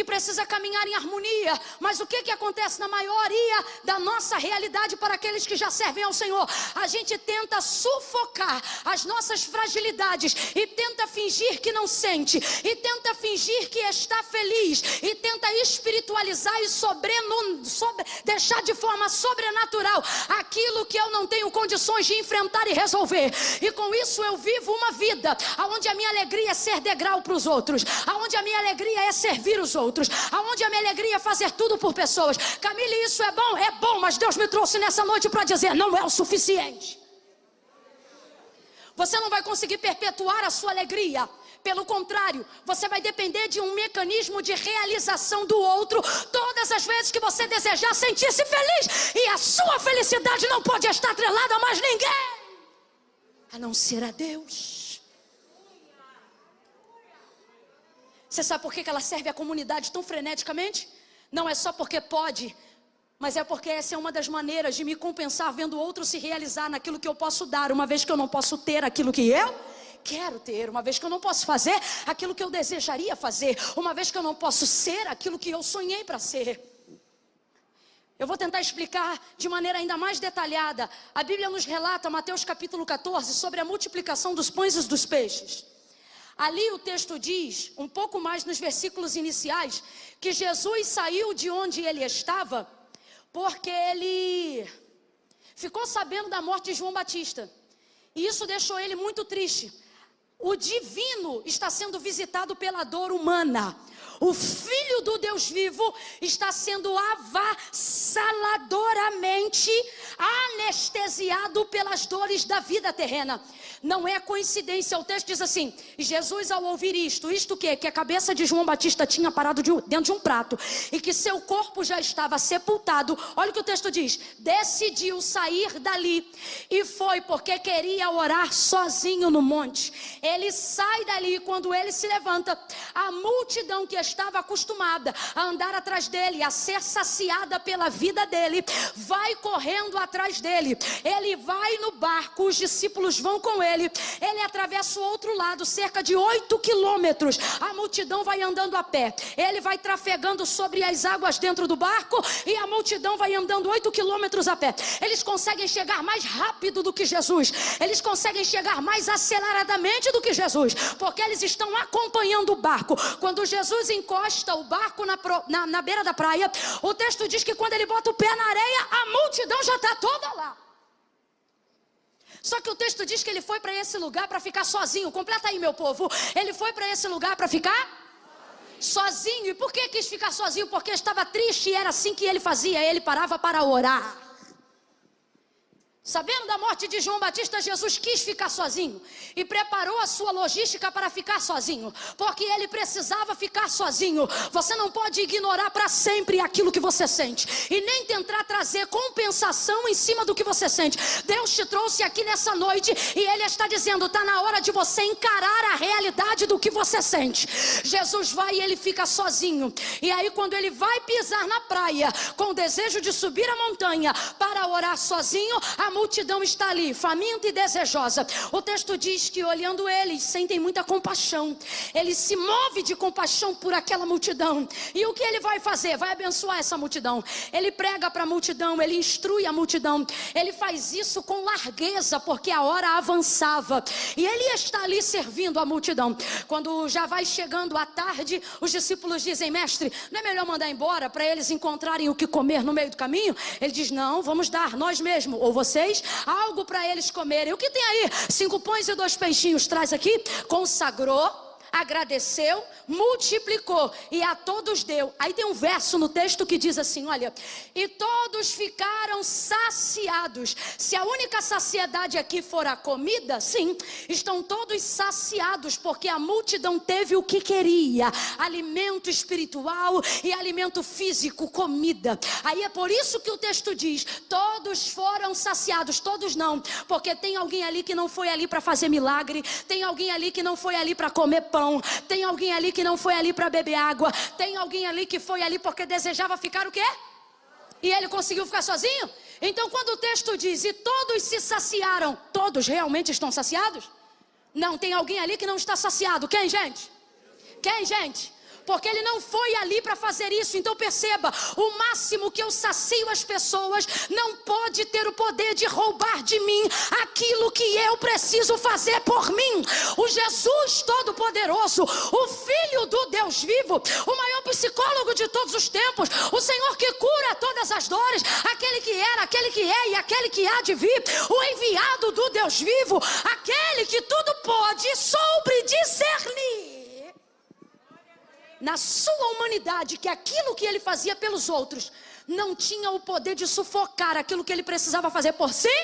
A: que precisa caminhar em harmonia. Mas o que acontece na maioria da nossa realidade para aqueles que já servem ao Senhor? A gente tenta sufocar as nossas fragilidades e tenta fingir que não sente, e tenta fingir que está feliz, e tenta espiritualizar e deixar de forma sobrenatural aquilo que eu não tenho condições de enfrentar e resolver. E com isso eu vivo uma vida onde a minha alegria é ser degrau para os outros, onde a minha alegria é servir os outros, onde a minha alegria é fazer tudo por pessoas. Camille, isso é bom? É bom, mas Deus me trouxe nessa noite para dizer, não é o suficiente. Você não vai conseguir perpetuar a sua alegria. Pelo contrário, você vai depender de um mecanismo de realização do outro todas as vezes que você desejar sentir-se feliz. E a sua felicidade não pode estar atrelada a mais ninguém, a não ser a Deus. Você sabe por que ela serve a comunidade tão freneticamente? Não é só porque pode, mas é porque essa é uma das maneiras de me compensar vendo o outro se realizar naquilo que eu posso dar, uma vez que eu não posso ter aquilo que eu quero ter, uma vez que eu não posso fazer aquilo que eu desejaria fazer, uma vez que eu não posso ser aquilo que eu sonhei para ser. Eu vou tentar explicar de maneira ainda mais detalhada. A Bíblia nos relata, Mateus capítulo 14, sobre a multiplicação dos pães e dos peixes. Ali o texto diz, um pouco mais nos versículos iniciais, que Jesus saiu de onde ele estava, porque ele ficou sabendo da morte de João Batista. E isso deixou ele muito triste. O divino está sendo visitado pela dor humana. O Filho do Deus vivo está sendo avassaladoramente anestesiado pelas dores da vida terrena. Não é coincidência, o texto diz assim, Jesus ao ouvir isto o quê? Que a cabeça de João Batista tinha parado dentro de um prato, e que seu corpo já estava sepultado. Olha o que o texto diz, decidiu sair dali, e foi porque queria orar sozinho no monte. Ele sai dali, quando ele se levanta, a multidão que estava acostumada a andar atrás dele, a ser saciada pela vida dele, vai correndo atrás dele. Ele vai no barco, os discípulos vão com ele atravessa o outro lado, cerca de 8 quilômetros, a multidão vai andando a pé, ele vai trafegando sobre as águas dentro do barco, e a multidão vai andando 8 quilômetros a pé. Eles conseguem chegar mais rápido do que Jesus, eles conseguem chegar mais aceleradamente do que Jesus, porque eles estão acompanhando o barco. Quando Jesus encosta o barco na beira da praia, o texto diz que quando ele bota o pé na areia, a multidão já está toda lá. Só que o texto diz que ele foi para esse lugar para ficar sozinho. Completa aí, meu povo. Ele foi para esse lugar para ficar sozinho. E por que quis ficar sozinho? Porque estava triste, e era assim que ele fazia. Ele parava para orar. Sabendo da morte de João Batista, Jesus quis ficar sozinho e preparou a sua logística para ficar sozinho, porque ele precisava ficar sozinho. Você não pode ignorar para sempre aquilo que você sente e nem tentar trazer compensação em cima do que você sente. Deus te trouxe aqui nessa noite e Ele está dizendo, está na hora de você encarar a realidade do que você sente. Jesus vai e ele fica sozinho, e aí quando ele vai pisar na praia com o desejo de subir a montanha para orar sozinho, a multidão está ali, faminta e desejosa. O texto diz que olhando eles, sentem muita compaixão. Ele se move de compaixão por aquela multidão. E o que ele vai fazer? Vai abençoar essa multidão. Ele prega para a multidão, ele instrui a multidão. Ele faz isso com largueza, porque a hora avançava. E ele está ali servindo a multidão. Quando já vai chegando a tarde, os discípulos dizem, mestre, não é melhor mandar embora para eles encontrarem o que comer no meio do caminho? Ele diz, não, vamos dar nós mesmos, ou vocês, algo para eles comerem. O que tem aí? 5 pães e 2 peixinhos. Traz aqui. Consagrou, agradeceu, multiplicou e a todos deu. Aí tem um verso no texto que diz assim, olha, e todos ficaram saciados. Se a única saciedade aqui for a comida, sim, estão todos saciados, porque a multidão teve o que queria, alimento espiritual e alimento físico, comida. Aí é por isso que o texto diz, todos foram saciados. Todos não, porque tem alguém ali que não foi ali para fazer milagre, tem alguém ali que não foi ali para comer pão, tem alguém ali que não foi ali para beber água, tem alguém ali que foi ali porque desejava ficar o quê? E ele conseguiu ficar sozinho? Então quando o texto diz, e todos se saciaram, todos realmente estão saciados? Não, tem alguém ali que não está saciado. Quem, gente? Quem, gente? Porque ele não foi ali para fazer isso. Então perceba, o máximo que eu sacio as pessoas não pode ter o poder de roubar de mim aquilo que eu preciso fazer por mim. O Jesus Todo-Poderoso, o Filho do Deus vivo, o maior psicólogo de todos os tempos, o Senhor que cura todas as dores, aquele que era, aquele que é e aquele que há de vir, o enviado do Deus vivo, aquele que tudo pode, soube discernir na sua humanidade que aquilo que ele fazia pelos outros não tinha o poder de sufocar aquilo que ele precisava fazer por si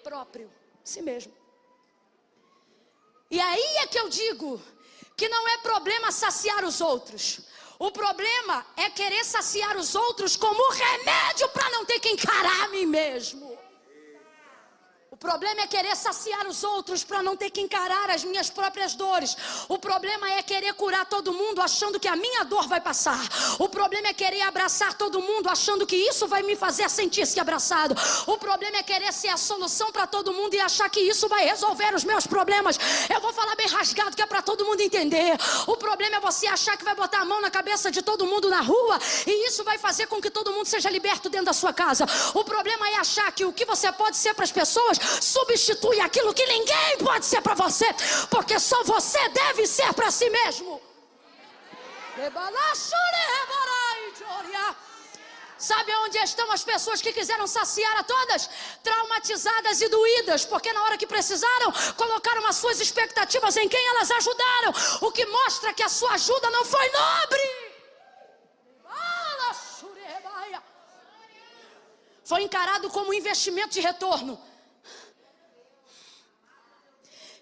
A: próprio, si mesmo. E aí é que eu digo que não é problema saciar os outros. O problema é querer saciar os outros como remédio para não ter que encarar a mim mesmo. O problema é querer saciar os outros para não ter que encarar as minhas próprias dores. O problema é querer curar todo mundo achando que a minha dor vai passar. O problema é querer abraçar todo mundo achando que isso vai me fazer sentir-se abraçado. O problema é querer ser a solução para todo mundo e achar que isso vai resolver os meus problemas. Eu vou falar bem rasgado que é para todo mundo entender. O problema é você achar que vai botar a mão na cabeça de todo mundo na rua e isso vai fazer com que todo mundo seja liberto dentro da sua casa. O problema é achar que o que você pode ser para as pessoas substitui aquilo que ninguém pode ser para você, porque só você deve ser para si mesmo. Sabe onde estão as pessoas que quiseram saciar a todas? Traumatizadas e doídas, porque na hora que precisaram, colocaram as suas expectativas em quem elas ajudaram, o que mostra que a sua ajuda não foi nobre. Foi encarado como um investimento de retorno.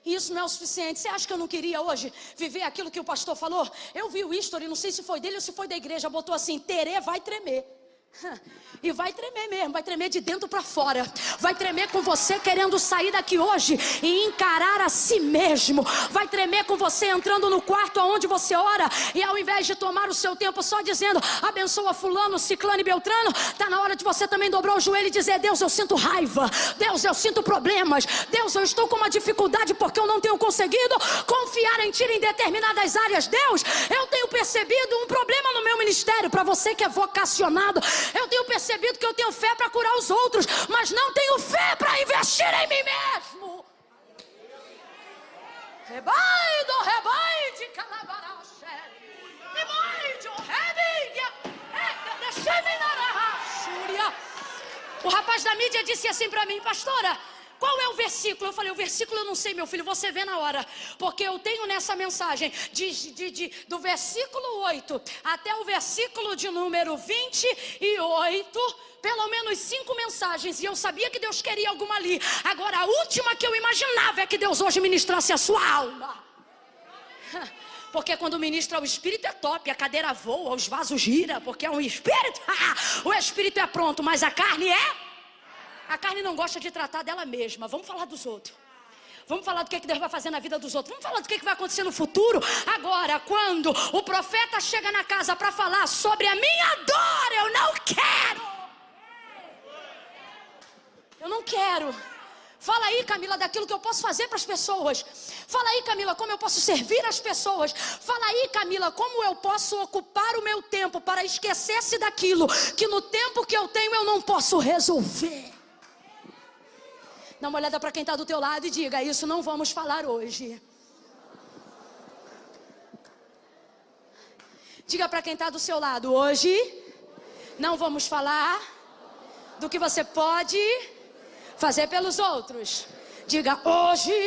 A: E isso não é o suficiente. Você acha que eu não queria hoje viver aquilo que o pastor falou? Eu vi o history, não sei se foi dele ou se foi da igreja, botou assim: Terê vai tremer. E vai tremer mesmo, vai tremer de dentro para fora. Vai tremer com você querendo sair daqui hoje e encarar a si mesmo. Vai tremer com você entrando no quarto onde você ora e ao invés de tomar o seu tempo só dizendo abençoa fulano, ciclano e beltrano, tá na hora de você também dobrar o joelho e dizer: Deus, eu sinto raiva, Deus, eu sinto problemas, Deus, eu estou com uma dificuldade porque eu não tenho conseguido confiar em Ti em determinadas áreas. Deus, eu tenho percebido um problema no meu ministério. Para você que é vocacionado, eu tenho percebido que eu tenho fé para curar os outros, mas não tenho fé para investir em mim mesmo. O rapaz da mídia disse assim para mim: pastora, qual é o versículo? Eu falei: o versículo eu não sei, meu filho, você vê na hora. Porque eu tenho nessa mensagem, do versículo 8 até o versículo de número 28, pelo menos 5 mensagens. E eu sabia que Deus queria alguma ali. Agora a última que eu imaginava é que Deus hoje ministrasse a sua alma. Porque quando ministra o Espírito é top, a cadeira voa, os vasos giram, porque é um Espírito. O Espírito é pronto, mas a carne é... A carne não gosta de tratar dela mesma. Vamos falar dos outros. Vamos falar do que Deus vai fazer na vida dos outros. Vamos falar do que vai acontecer no futuro. Agora, quando o profeta chega na casa para falar sobre a minha dor, eu não quero. Eu não quero. Fala aí, Camila, daquilo que eu posso fazer para as pessoas. Fala aí, Camila, como eu posso servir as pessoas. Fala aí, Camila, como eu posso ocupar o meu tempo para esquecer-se daquilo que no tempo que eu tenho eu não posso resolver. Dá uma olhada para quem está do teu lado e diga: isso não vamos falar hoje. Diga para quem está do seu lado: hoje não vamos falar do que você pode fazer pelos outros. Diga: hoje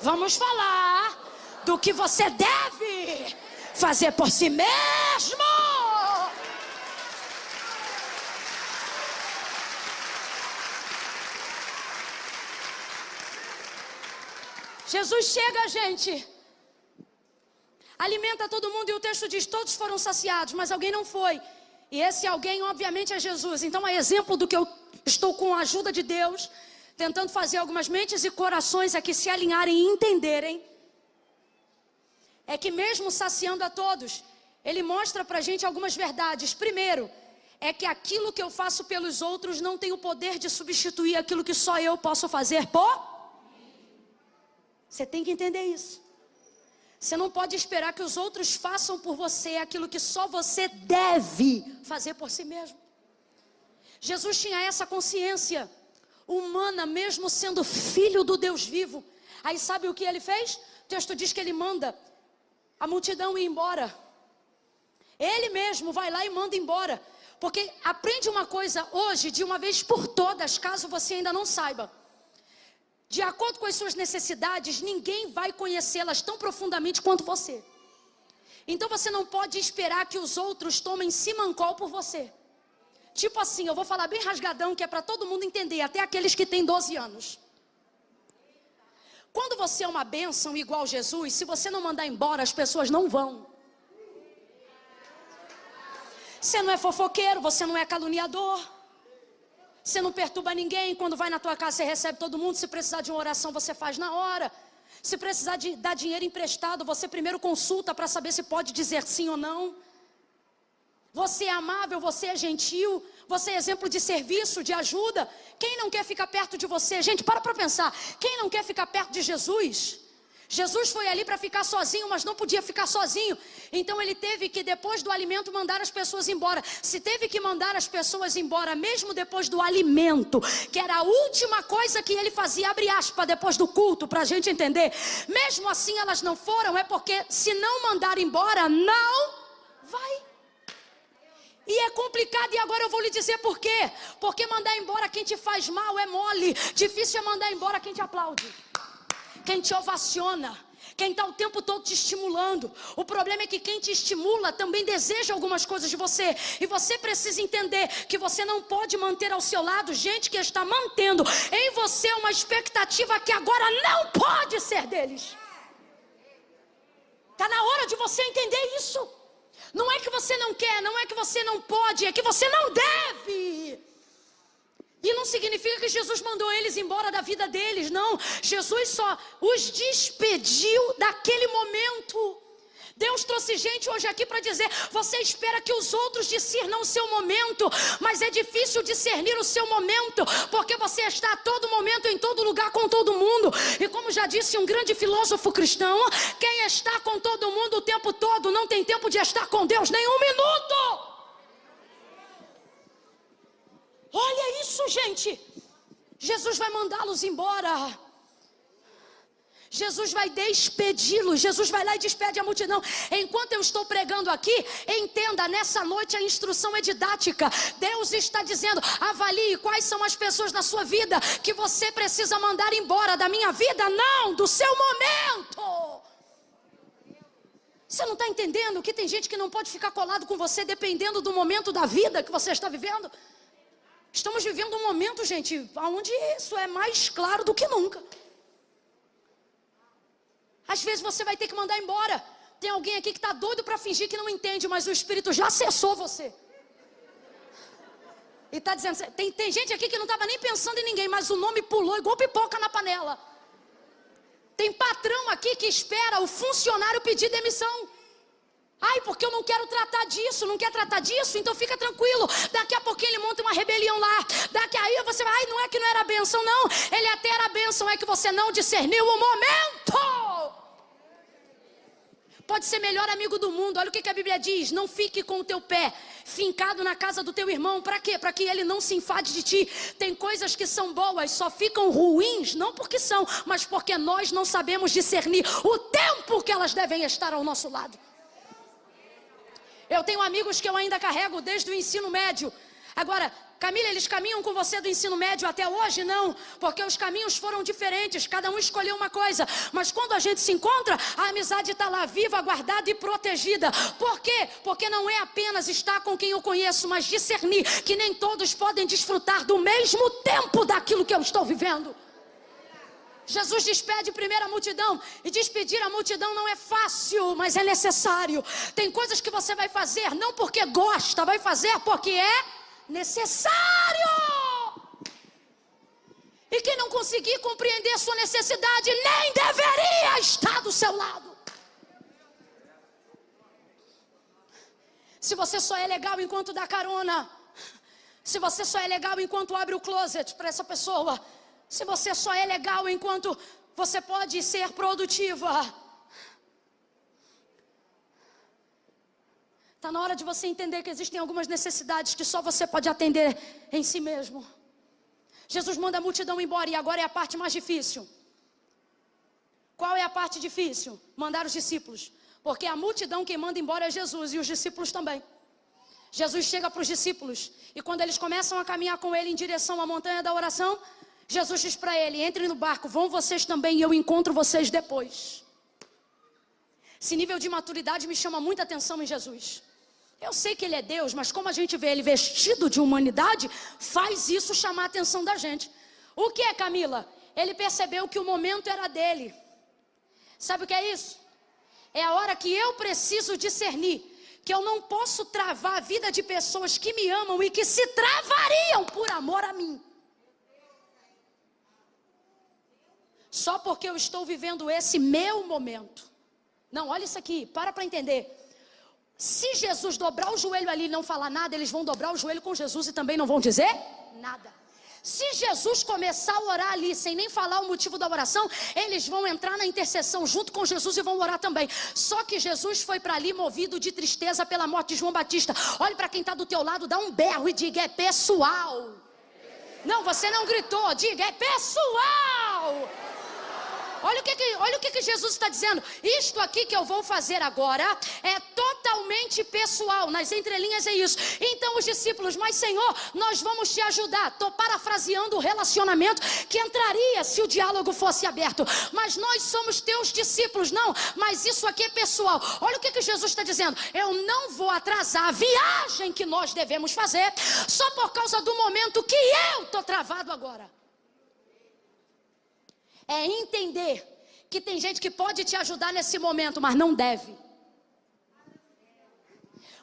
A: vamos falar do que você deve fazer por si mesmo. Jesus chega, gente, alimenta todo mundo e o texto diz: todos foram saciados, mas alguém não foi. E esse alguém obviamente é Jesus. Então é exemplo do que eu estou, com a ajuda de Deus, tentando fazer algumas mentes e corações aqui se alinharem e entenderem. É que mesmo saciando a todos, Ele mostra pra gente algumas verdades. Primeiro, é que aquilo que eu faço pelos outros não tem o poder de substituir aquilo que só eu posso fazer por... Você tem que entender isso. Você não pode esperar que os outros façam por você aquilo que só você deve fazer por si mesmo. Jesus tinha essa consciência humana, mesmo sendo filho do Deus vivo. Aí sabe o que ele fez? O texto diz que ele manda a multidão ir embora. Ele mesmo vai lá e manda embora. Porque aprende uma coisa hoje, de uma vez por todas, caso você ainda não saiba. De acordo com as suas necessidades, ninguém vai conhecê-las tão profundamente quanto você. Então você não pode esperar que os outros tomem simancol por você. Tipo assim, eu vou falar bem rasgadão, que é para todo mundo entender, até aqueles que têm 12 anos. Quando você é uma bênção igual Jesus, se você não mandar embora, as pessoas não vão. Você não é fofoqueiro, você não é caluniador. Você não perturba ninguém. Quando vai na tua casa, você recebe todo mundo. Se precisar de uma oração, você faz na hora. Se precisar de dar dinheiro emprestado, você primeiro consulta para saber se pode dizer sim ou não. Você é amável, você é gentil, você é exemplo de serviço, de ajuda. Quem não quer ficar perto de você? Gente, para pensar. Quem não quer ficar perto de Jesus? Jesus foi ali para ficar sozinho, mas não podia ficar sozinho. Então ele teve que, depois do alimento, mandar as pessoas embora. Se teve que mandar as pessoas embora, mesmo depois do alimento, que era a última coisa que ele fazia, abre aspas, depois do culto, para a gente entender. Mesmo assim elas não foram, é porque se não mandar embora, não vai. E é complicado, e agora eu vou lhe dizer por quê. Porque mandar embora quem te faz mal é mole. Difícil é mandar embora quem te aplaude, quem te ovaciona, quem está o tempo todo te estimulando. O problema é que quem te estimula também deseja algumas coisas de você. E você precisa entender que você não pode manter ao seu lado gente que está mantendo em você uma expectativa que agora não pode ser deles. Está na hora de você entender isso. Não é que você não quer, não é que você não pode, é que você não deve. E não significa que Jesus mandou eles embora da vida deles, não. Jesus só os despediu daquele momento. Deus trouxe gente hoje aqui para dizer: você espera que os outros discernam o seu momento, mas é difícil discernir o seu momento, porque você está a todo momento, em todo lugar, com todo mundo. E como já disse um grande filósofo cristão, quem está com todo mundo o tempo todo não tem tempo de estar com Deus nem um minuto. Olha isso, gente. Jesus vai mandá-los embora. Jesus vai despedi-los. Jesus vai lá e despede a multidão. Enquanto eu estou pregando aqui, entenda, nessa noite a instrução é didática. Deus está dizendo: avalie quais são as pessoas na sua vida que você precisa mandar embora. Da minha vida? Não, do seu momento. Você não está entendendo que tem gente que não pode ficar colado com você dependendo do momento da vida que você está vivendo? Estamos vivendo um momento, gente, onde isso é mais claro do que nunca. Às vezes você vai ter que mandar embora. Tem alguém aqui que está doido para fingir que não entende, mas o Espírito já acessou você. E está dizendo, tem gente aqui que não estava nem pensando em ninguém, mas o nome pulou igual pipoca na panela. Tem patrão aqui que espera o funcionário pedir demissão. Ai, porque eu não quero tratar disso, não quer tratar disso, então fica tranquilo. Daqui a pouquinho ele monta uma rebelião lá. Daqui aí você vai, ai, não é que não era bênção, não. Ele até era bênção, é que você não discerniu o momento. Pode ser melhor amigo do mundo. Olha o que a Bíblia diz: não fique com o teu pé fincado na casa do teu irmão. Para quê? Para que ele não se enfade de ti. Tem coisas que são boas, só ficam ruins, não porque são, mas porque nós não sabemos discernir o tempo que elas devem estar ao nosso lado. Eu tenho amigos que eu ainda carrego desde o ensino médio. Agora, Camila, eles caminham com você do ensino médio até hoje? Não, porque os caminhos foram diferentes, cada um escolheu uma coisa. Mas quando a gente se encontra, a amizade está lá viva, guardada e protegida. Por quê? Porque não é apenas estar com quem eu conheço, mas discernir que nem todos podem desfrutar do mesmo tempo daquilo que eu estou vivendo. Jesus despede primeiro a multidão. E despedir a multidão não é fácil, mas é necessário. Tem coisas que você vai fazer não porque gosta, vai fazer porque é necessário. E quem não conseguir compreender sua necessidade nem deveria estar do seu lado. Se você só é legal enquanto dá carona, se você só é legal enquanto abre o closet para essa pessoa, se você só é legal enquanto você pode ser produtiva, Está na hora de você entender que existem algumas necessidades que só você pode atender em si mesmo. Jesus manda a multidão embora e agora é a parte mais difícil. Qual é a parte difícil? Mandar os discípulos. Porque a multidão quem manda embora é Jesus e os discípulos também. Jesus chega para os discípulos e quando eles começam a caminhar com ele em direção à montanha da oração, Jesus diz para ele: entrem no barco, vão vocês também e eu encontro vocês depois. Esse nível de maturidade me chama muita atenção em Jesus. Eu sei que ele é Deus, mas como a gente vê ele vestido de humanidade, faz isso chamar a atenção da gente. O que é, Camila? Ele percebeu que o momento era dele. Sabe o que é isso? É a hora que eu preciso discernir que eu não posso travar a vida de pessoas que me amam e que se travariam por amor a mim. Só porque eu estou vivendo esse meu momento. Não, olha isso aqui, para entender. Se Jesus dobrar o joelho ali e não falar nada, eles vão dobrar o joelho com Jesus e também não vão dizer nada. Se Jesus começar a orar ali sem nem falar o motivo da oração, eles vão entrar na intercessão junto com Jesus e vão orar também. Só que Jesus foi para ali movido de tristeza pela morte de João Batista. Olhe para quem está do teu lado, dá um berro e diga: é pessoal. Não, você não gritou, diga: é pessoal. Olha o que Jesus está dizendo. Isto aqui que eu vou fazer agora é totalmente pessoal. Nas entrelinhas é isso. Então os discípulos: mas Senhor, nós vamos te ajudar. Estou parafraseando o relacionamento que entraria se o diálogo fosse aberto. Mas nós somos teus discípulos. Não, mas isso aqui é pessoal. Olha o que Jesus está dizendo. Eu não vou atrasar a viagem que nós devemos fazer só por causa do momento que eu estou travado agora. É entender que tem gente que pode te ajudar nesse momento, mas não deve.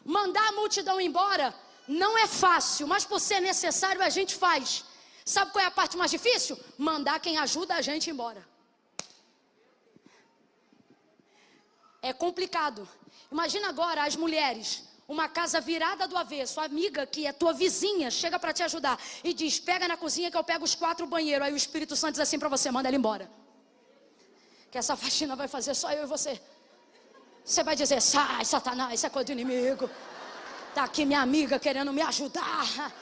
A: Mandar a multidão embora não é fácil, mas por ser necessário a gente faz. Sabe qual é a parte mais difícil? Mandar quem ajuda a gente embora. É complicado. Imagina agora as mulheres, uma casa virada do avesso, a amiga que é tua vizinha chega para te ajudar e diz: pega na cozinha que eu pego os 4 banheiros. Aí o Espírito Santo diz assim para você: manda ela embora, que essa faxina vai fazer só eu e você. Você vai dizer: sai, Satanás, isso é coisa do inimigo. Tá aqui minha amiga querendo me ajudar.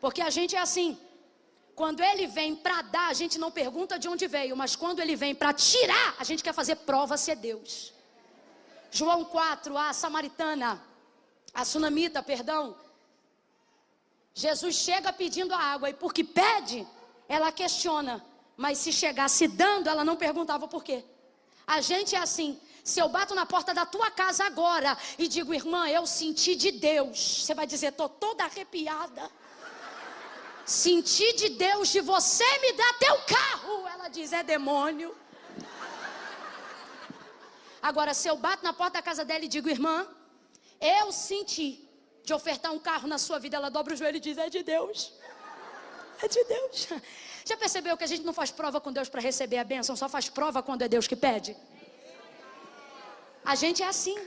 A: Porque a gente é assim. Quando ele vem para dar, a gente não pergunta de onde veio, mas quando ele vem para tirar, a gente quer fazer prova se é Deus. João 4, a samaritana, a sunamita, perdão. Jesus chega pedindo a água e porque pede, ela questiona. Mas se chegasse dando, ela não perguntava por quê. A gente é assim. Se eu bato na porta da tua casa agora e digo: irmã, eu senti de Deus. Você vai dizer: tô toda arrepiada. Senti de Deus de você me dar teu carro. Ela diz: é demônio. Agora, se eu bato na porta da casa dela e digo: irmã, eu senti de ofertar um carro na sua vida, ela dobra o joelho e diz: é de Deus. É de Deus. Já percebeu que a gente não faz prova com Deus para receber a bênção, só faz prova quando é Deus que pede? A gente é assim.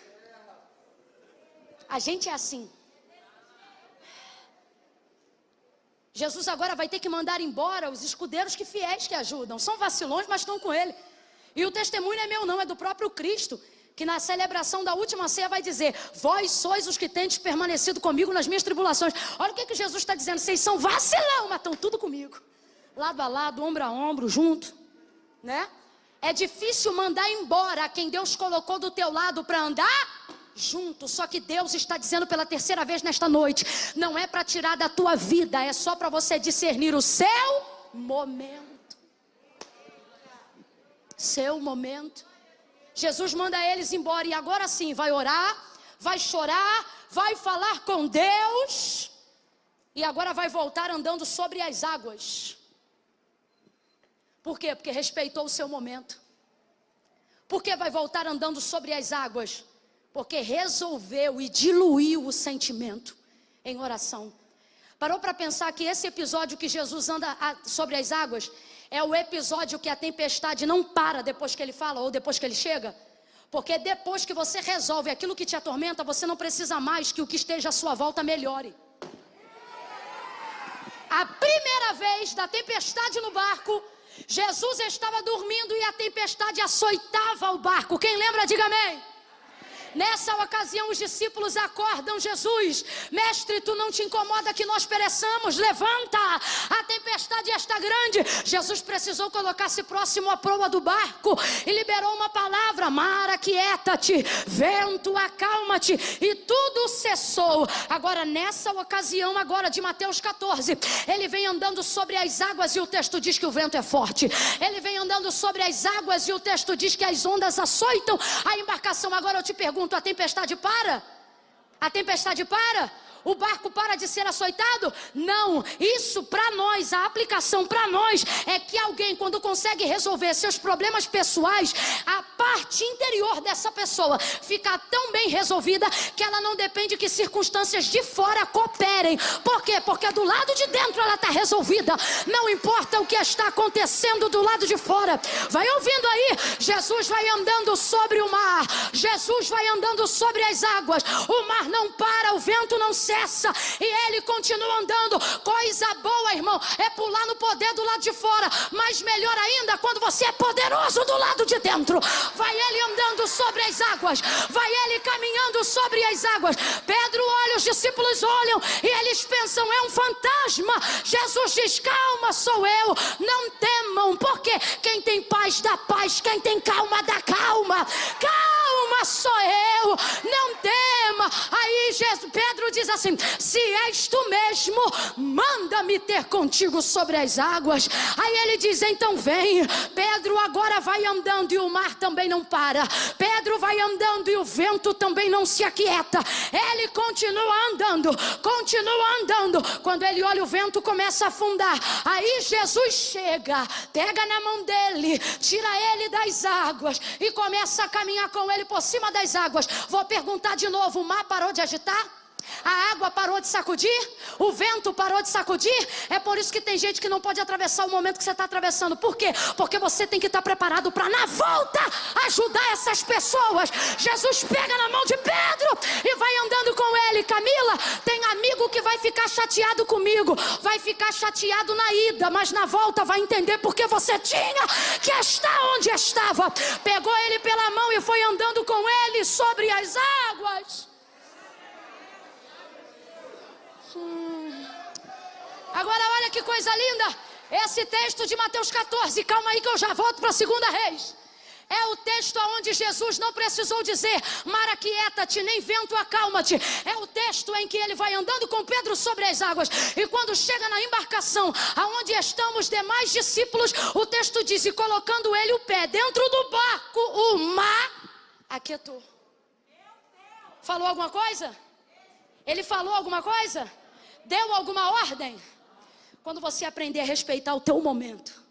A: A gente é assim. Jesus agora vai ter que mandar embora os escudeiros que fiéis que ajudam. São vacilões, mas estão com ele. E o testemunho não é meu não, é do próprio Cristo, que na celebração da última ceia vai dizer: vós sois os que tendes permanecido comigo nas minhas tribulações. Olha o que Jesus está dizendo: vocês são vacilão, mas estão tudo comigo. Lado a lado, ombro a ombro, junto, né? É difícil mandar embora quem Deus colocou do teu lado para andar junto. Só que Deus está dizendo pela terceira vez nesta noite: não é para tirar da tua vida, é só para você discernir o seu momento. Seu momento. Jesus manda eles embora e agora sim vai orar, vai chorar, vai falar com Deus e agora vai voltar andando sobre as águas. Por quê? Porque respeitou o seu momento. Por que vai voltar andando sobre as águas? Porque resolveu e diluiu o sentimento em oração. Parou para pensar que esse episódio que Jesus anda sobre as águas é o episódio que a tempestade não para depois que ele fala ou depois que ele chega? Porque depois que você resolve aquilo que te atormenta, você não precisa mais que o que esteja à sua volta melhore. A primeira vez da tempestade no barco, Jesus estava dormindo e a tempestade açoitava o barco. Quem lembra, diga amém. Nessa ocasião os discípulos acordam Jesus. Mestre, tu não te incomoda que nós pereçamos? Levanta, a tempestade está grande. Jesus precisou colocar-se próximo à proa do barco e liberou uma palavra: mar, aquieta-te, vento, acalma-te, e tudo cessou. Agora nessa ocasião agora de Mateus 14, ele vem andando sobre as águas e o texto diz que o vento é forte. Ele vem andando sobre as águas e o texto diz que as ondas açoitam a embarcação. Agora eu te pergunto, a tempestade para? A tempestade para? O barco para de ser açoitado? Não, isso para nós, a aplicação para nós é que alguém, quando consegue resolver seus problemas pessoais, a parte interior dessa pessoa fica tão bem resolvida que ela não depende que circunstâncias de fora cooperem. Por quê? Porque do lado de dentro ela está resolvida. Não importa o que está acontecendo do lado de fora. Vai ouvindo aí, Jesus vai andando sobre o mar, Jesus vai andando sobre as águas, o mar não para, o vento não cessa, e ele continua andando. Coisa boa, irmão, é pular no poder do lado de fora, mas melhor ainda quando você é poderoso do lado de dentro. Vai ele andando sobre as águas, vai ele caminhando sobre as águas. Pedro olha, os discípulos olham e eles pensam: é um fantasma. Jesus diz: calma, sou eu, não temam, porque quem tem paz dá paz, quem tem calma dá calma. Calma, sou eu, não tema. Aí Pedro diz assim: se és tu mesmo, manda-me ter contigo sobre as águas. Aí ele diz: então vem. Pedro agora vai andando e o mar também não para. Pedro vai andando e o vento também não se aquieta. Ele continua andando, continua andando. Quando ele olha, o vento começa a afundar. Aí Jesus chega, pega na mão dele, tira ele das águas e começa a caminhar com ele por cima das águas. Vou perguntar de novo: o mar parou de agitar? A água parou de sacudir? O vento parou de sacudir? É por isso que tem gente que não pode atravessar o momento que você está atravessando. Por quê? Porque você tem que estar preparado para na volta ajudar essas pessoas. Jesus pega na mão de Pedro e vai andando com ele. Camila, tem amigo que vai ficar chateado comigo, vai ficar chateado na ida, mas na volta vai entender porque você tinha que estar onde estava. Pegou ele pela mão e foi andando com ele sobre as águas. Agora olha que coisa linda. Esse texto de Mateus 14, calma aí que eu já volto para a 2 Reis. É o texto onde Jesus não precisou dizer: mar, aquieta-te, nem vento, acalma-te. É o texto em que ele vai andando com Pedro sobre as águas. E quando chega na embarcação, aonde estão os demais discípulos, o texto diz: e colocando ele o pé dentro do barco, o mar aquietou. Falou alguma coisa? Ele falou alguma coisa? Deu alguma ordem? Quando você aprender a respeitar o teu momento.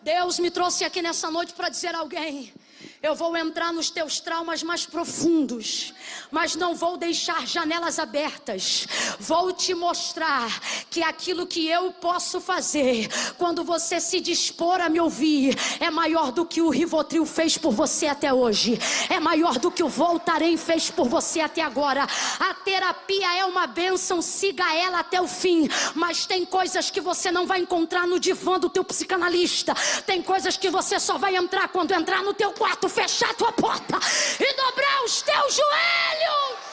A: Deus me trouxe aqui nessa noite para dizer a alguém: eu vou entrar nos teus traumas mais profundos, mas não vou deixar janelas abertas. Vou te mostrar que aquilo que eu posso fazer, quando você se dispor a me ouvir, é maior do que o Rivotril fez por você até hoje. É maior do que o Voltaren fez por você até agora. A terapia é uma bênção, siga ela até o fim. Mas tem coisas que você não vai encontrar no divã do teu psicanalista. Tem coisas que você só vai entrar quando entrar no teu quarto, fechar a tua porta e dobrar os teus joelhos.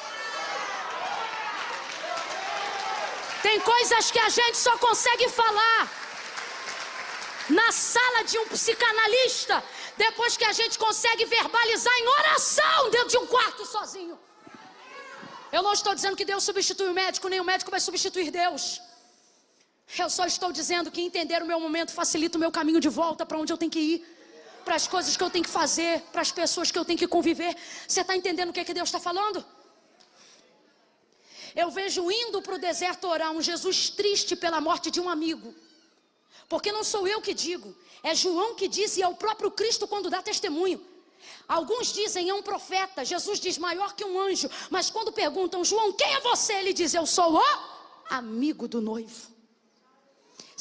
A: Tem coisas que a gente só consegue falar na sala de um psicanalista depois que a gente consegue verbalizar em oração dentro de um quarto sozinho. Eu não estou dizendo que Deus substitui o médico, nem o médico vai substituir Deus. Eu só estou dizendo que entender o meu momento facilita o meu caminho de volta para onde eu tenho que ir, para as coisas que eu tenho que fazer, para as pessoas que eu tenho que conviver. Você está entendendo o que é que Deus está falando? Eu vejo indo para o deserto orar um Jesus triste pela morte de um amigo. Porque não sou eu que digo, é João que diz, e é o próprio Cristo quando dá testemunho. Alguns dizem é um profeta, Jesus diz maior que um anjo. Mas quando perguntam: João, quem é você? Ele diz: eu sou o amigo do noivo.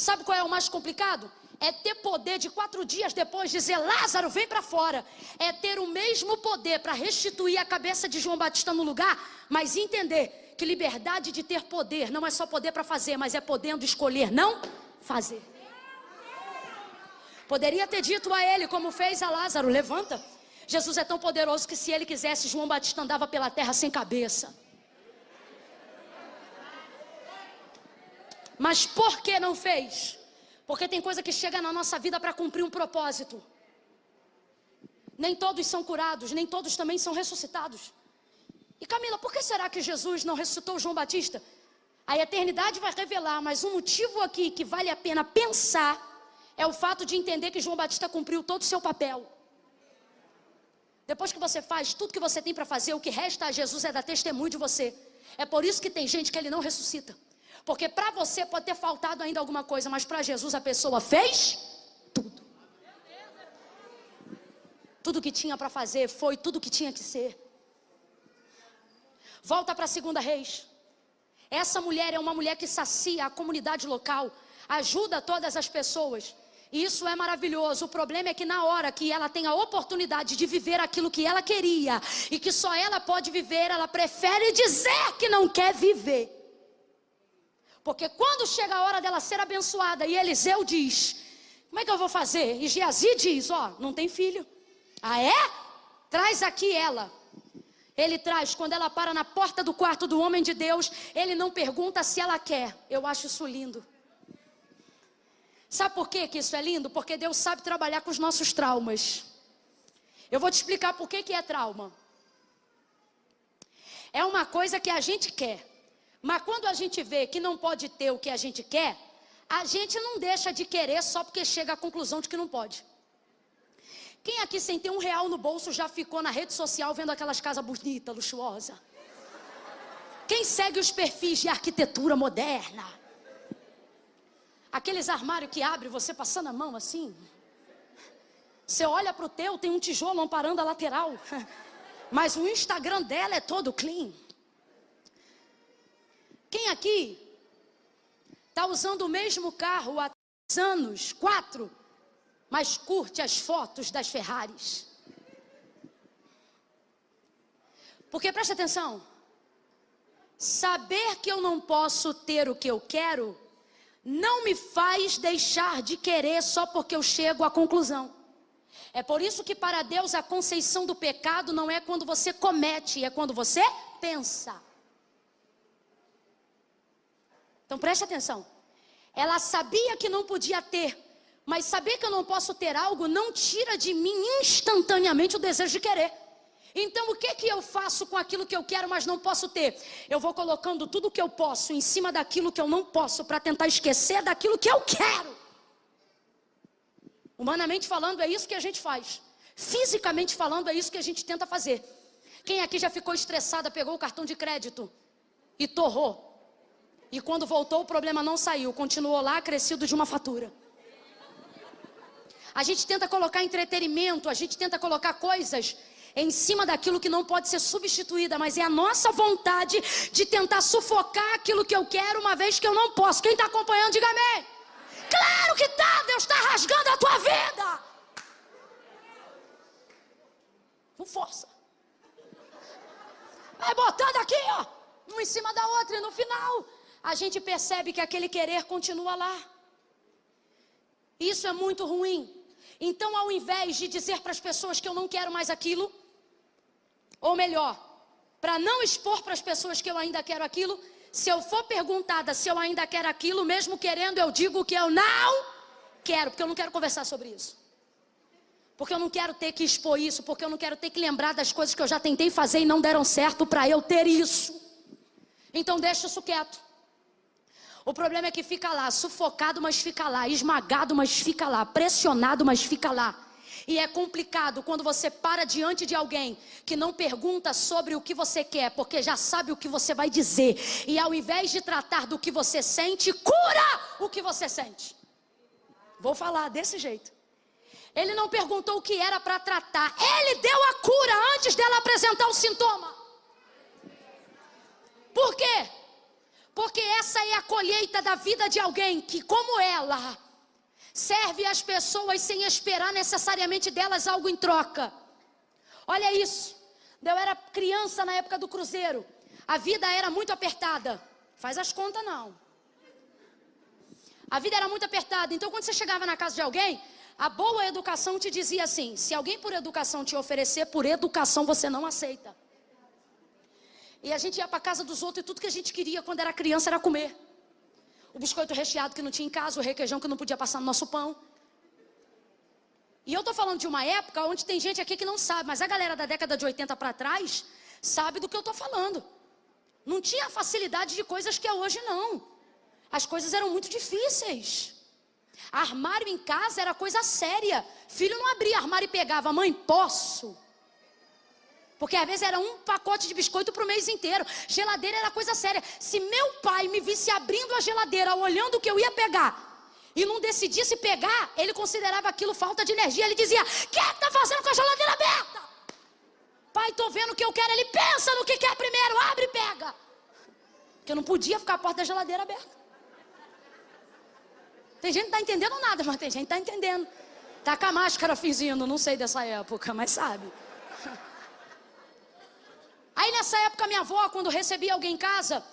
A: Sabe qual é o mais complicado? É ter poder de 4 dias depois dizer: Lázaro, vem para fora. É ter o mesmo poder para restituir a cabeça de João Batista no lugar, mas entender que liberdade de ter poder não é só poder para fazer, mas é podendo escolher não fazer. Poderia ter dito a ele, como fez a Lázaro: levanta. Jesus é tão poderoso que se ele quisesse, João Batista andava pela terra sem cabeça. Mas por que não fez? Porque tem coisa que chega na nossa vida para cumprir um propósito. Nem todos são curados, nem todos também são ressuscitados. E Camila, por que será que Jesus não ressuscitou João Batista? A eternidade vai revelar, mas um motivo aqui que vale a pena pensar é o fato de entender que João Batista cumpriu todo o seu papel. Depois que você faz tudo que você tem para fazer, o que resta a Jesus é dar testemunho de você. É por isso que tem gente que ele não ressuscita. Porque para você pode ter faltado ainda alguma coisa, mas para Jesus a pessoa fez tudo. Tudo que tinha para fazer foi tudo que tinha que ser. Volta para 2 Reis. Essa mulher é uma mulher que sacia a comunidade local, ajuda todas as pessoas. E isso é maravilhoso. O problema é que na hora que ela tem a oportunidade de viver aquilo que ela queria e que só ela pode viver, ela prefere dizer que não quer viver. Porque quando chega a hora dela ser abençoada e Eliseu diz: como é que eu vou fazer? E Geazi diz: ó, não tem filho. Ah é? Traz aqui ela. Ele traz, quando ela para na porta do quarto do homem de Deus, ele não pergunta se ela quer. Eu acho isso lindo. Sabe por que isso é lindo? Porque Deus sabe trabalhar com os nossos traumas. Eu vou te explicar por que é trauma. É uma coisa que a gente quer. Mas quando a gente vê que não pode ter o que a gente quer, a gente não deixa de querer só porque chega à conclusão de que não pode. Quem aqui sem ter R$1 no bolso já ficou na rede social vendo aquelas casas bonitas, luxuosas? Quem segue os perfis de arquitetura moderna? Aqueles armários que abre você passando a mão assim. Você olha para o teu, tem um tijolo amparando a lateral. Mas o Instagram dela é todo clean. Quem aqui está usando o mesmo carro há 3 anos, 4, mas curte as fotos das Ferraris? Porque preste atenção, saber que eu não posso ter o que eu quero não me faz deixar de querer só porque eu chego à conclusão. É por isso que para Deus a conceição do pecado não é quando você comete, é quando você pensa. Então preste atenção, ela sabia que não podia ter, mas saber que eu não posso ter algo não tira de mim instantaneamente o desejo de querer. Então o que eu faço com aquilo que eu quero, mas não posso ter? Eu vou colocando tudo que eu posso em cima daquilo que eu não posso, para tentar esquecer daquilo que eu quero. Humanamente falando é isso que a gente faz. Fisicamente falando é isso que a gente tenta fazer. Quem aqui já ficou estressada, pegou o cartão de crédito e torrou? E quando voltou o problema não saiu, continuou lá crescido de uma fatura. A gente tenta colocar entretenimento, a gente tenta colocar coisas em cima daquilo que não pode ser substituída, mas é a nossa vontade de tentar sufocar aquilo que eu quero uma vez que eu não posso. Quem está acompanhando, diga amém. Claro que tá, Deus está rasgando a tua vida. Não força. Vai botando aqui, ó, uma em cima da outra, e no final a gente percebe que aquele querer continua lá. Isso é muito ruim. Então, ao invés de dizer para as pessoas que eu não quero mais aquilo, ou melhor, para não expor para as pessoas que eu ainda quero aquilo, se eu for perguntada se eu ainda quero aquilo, mesmo querendo, eu digo que eu não quero, porque eu não quero conversar sobre isso. Porque eu não quero ter que expor isso, porque eu não quero ter que lembrar das coisas que eu já tentei fazer e não deram certo para eu ter isso. Então deixa isso quieto. O problema é que fica lá, sufocado, mas fica lá, esmagado, mas fica lá, pressionado, mas fica lá. E é complicado quando você para diante de alguém que não pergunta sobre o que você quer, porque já sabe o que você vai dizer. E ao invés de tratar do que você sente, cura o que você sente. Vou falar desse jeito. Ele não perguntou o que era para tratar, ele deu a cura antes dela apresentar o sintoma. Por quê? Porque essa é a colheita da vida de alguém que, como ela, serve às pessoas sem esperar necessariamente delas algo em troca. Olha isso. Eu era criança na época do cruzeiro. A vida era muito apertada. Faz as contas não. A vida era muito apertada. Então quando você chegava na casa de alguém, a boa educação te dizia assim: se alguém por educação te oferecer, por educação você não aceita. E a gente ia para a casa dos outros e tudo que a gente queria quando era criança era comer. O biscoito recheado que não tinha em casa, o requeijão que não podia passar no nosso pão. E eu estou falando de uma época onde tem gente aqui que não sabe, mas a galera da década de 80 para trás sabe do que eu estou falando. Não tinha facilidade de coisas que é hoje não. As coisas eram muito difíceis. Armário em casa era coisa séria. Filho não abria armário e pegava: mãe, posso? Porque às vezes era um pacote de biscoito para o mês inteiro. Geladeira era coisa séria. Se meu pai me visse abrindo a geladeira, olhando o que eu ia pegar, e não decidisse pegar, ele considerava aquilo falta de energia. Ele dizia: quem está fazendo com a geladeira aberta? Pai, estou vendo o que eu quero. Ele: pensa no que quer primeiro, abre e pega. Porque eu não podia ficar a porta da geladeira aberta. Tem gente que não está entendendo nada, mas tem gente que está entendendo. Tá com a máscara fingindo, não sei dessa época, mas sabe. Aí nessa época minha avó, quando recebia alguém em casa,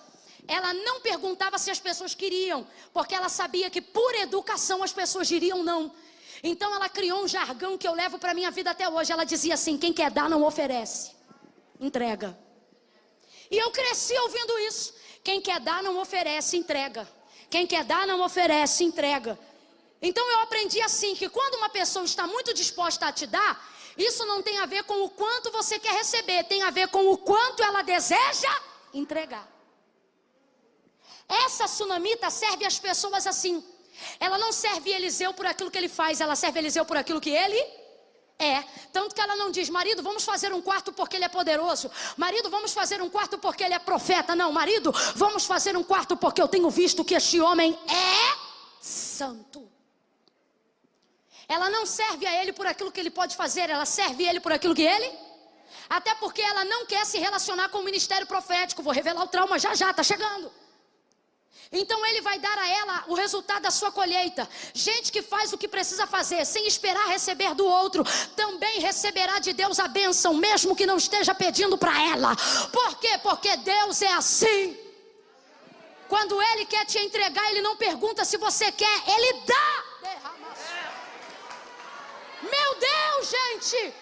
A: ela não perguntava se as pessoas queriam, porque ela sabia que por educação as pessoas diriam não. Então ela criou um jargão que eu levo para a minha vida até hoje. Ela dizia assim: quem quer dar não oferece, entrega. E eu cresci ouvindo isso: quem quer dar não oferece, entrega. Quem quer dar não oferece, entrega. Então eu aprendi assim, que quando uma pessoa está muito disposta a te dar, isso não tem a ver com o quanto você quer receber, tem a ver com o quanto ela deseja entregar. Essa sunamita serve às pessoas assim. Ela não serve Eliseu por aquilo que ele faz, ela serve Eliseu por aquilo que ele é. Tanto que ela não diz: marido, vamos fazer um quarto porque ele é poderoso. Marido, vamos fazer um quarto porque ele é profeta. Não, marido, vamos fazer um quarto porque eu tenho visto que este homem é santo. Ela não serve a ele por aquilo que ele pode fazer, ela serve ele por aquilo que ele... Até porque ela não quer se relacionar com o ministério profético. Vou revelar o trauma já, está chegando. Então ele vai dar a ela o resultado da sua colheita. Gente que faz o que precisa fazer, sem esperar receber do outro, também receberá de Deus a bênção, mesmo que não esteja pedindo para ela. Por quê? Porque Deus é assim. Quando Ele quer te entregar, Ele não pergunta se você quer, Ele dá. Meu Deus, gente!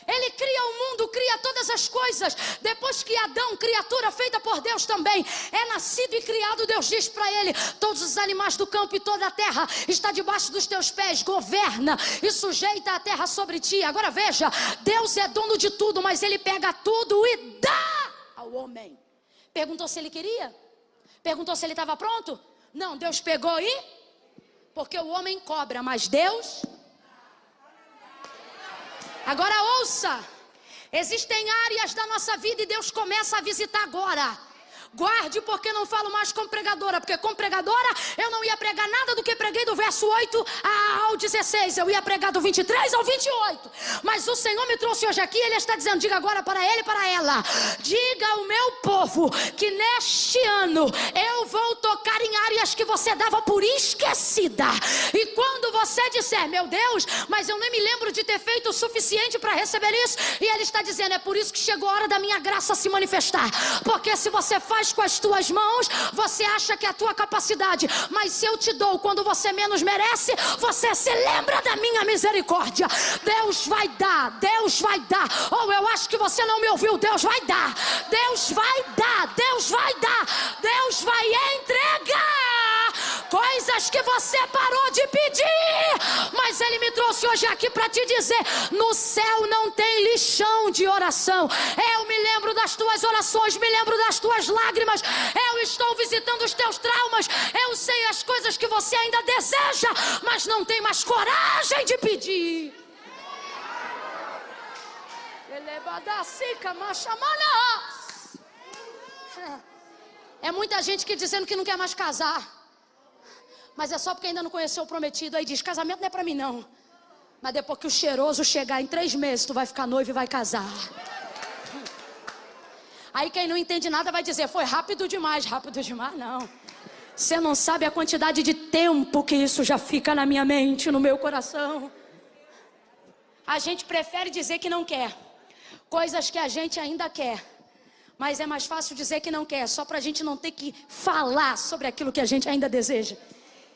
A: Ele cria o mundo, cria todas as coisas. Depois que Adão, criatura feita por Deus também, é nascido e criado, Deus diz para ele: todos os animais do campo e toda a terra está debaixo dos teus pés. Governa e sujeita a terra sobre ti. Agora veja, Deus é dono de tudo, mas Ele pega tudo e dá ao homem. Perguntou se ele queria? Perguntou se ele estava pronto? Não, Deus pegou e... Porque o homem cobra, mas Deus... Agora ouça, existem áreas da nossa vida e Deus começa a visitar agora. Guarde, porque não falo mais como pregadora, porque como pregadora eu não ia pregar nada do que preguei do verso 8 ao 16, eu ia pregar do 23 ao 28. Mas o Senhor me trouxe hoje aqui, Ele está dizendo: diga agora para ele e para ela, diga ao meu povo que neste ano eu vou tocar em áreas que você dava por esquecida. E quando você disser: meu Deus, mas eu nem me lembro de ter feito o suficiente para receber isso, e Ele está dizendo: é por isso que chegou a hora da minha graça se manifestar. Porque se você faz com as tuas mãos, você acha que é a tua capacidade, mas se eu te dou quando você menos merece, você se lembra da minha misericórdia. Deus vai dar, Deus vai dar. Ou eu acho que você não me ouviu. Deus vai dar, Deus vai dar, Deus vai dar, Deus vai entregar coisas que você parou de pedir. Mas Ele me trouxe hoje aqui para te dizer: no céu não tem lixão de oração. Eu me lembro das tuas orações, me lembro das tuas lágrimas, eu estou visitando os teus traumas, eu sei as coisas que você ainda deseja, mas não tem mais coragem de pedir. É muita gente que dizendo que não quer mais casar, mas é só porque ainda não conheceu o prometido. Aí diz: casamento não é para mim não. Mas depois que o cheiroso chegar em 3 meses, tu vai ficar noivo e vai casar. Aí quem não entende nada vai dizer, foi rápido demais. Rápido demais não. Você não sabe a quantidade de tempo que isso já fica na minha mente, no meu coração. A gente prefere dizer que não quer coisas que a gente ainda quer, mas é mais fácil dizer que não quer, só para a gente não ter que falar sobre aquilo que a gente ainda deseja.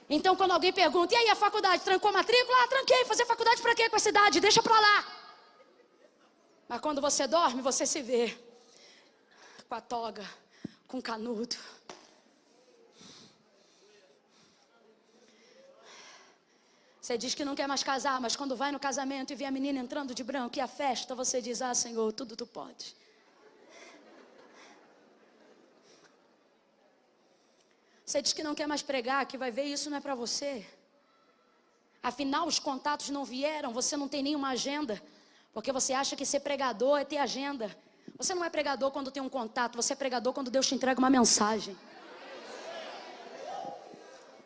A: Então quando alguém pergunta, e aí a faculdade, trancou a matrícula? Ah, tranquei, fazer faculdade para quê com essa idade? Deixa para lá. Mas quando você dorme, você se vê com a toga, com canudo. Você diz que não quer mais casar, mas quando vai no casamento e vê a menina entrando de branco e a festa, você diz, ah, Senhor, tudo tu pode. Você diz que não quer mais pregar, que vai ver isso não é para você. Afinal, os contatos não vieram, você não tem nenhuma agenda, porque você acha que ser pregador é ter agenda. Você não é pregador quando tem um contato, você é pregador quando Deus te entrega uma mensagem.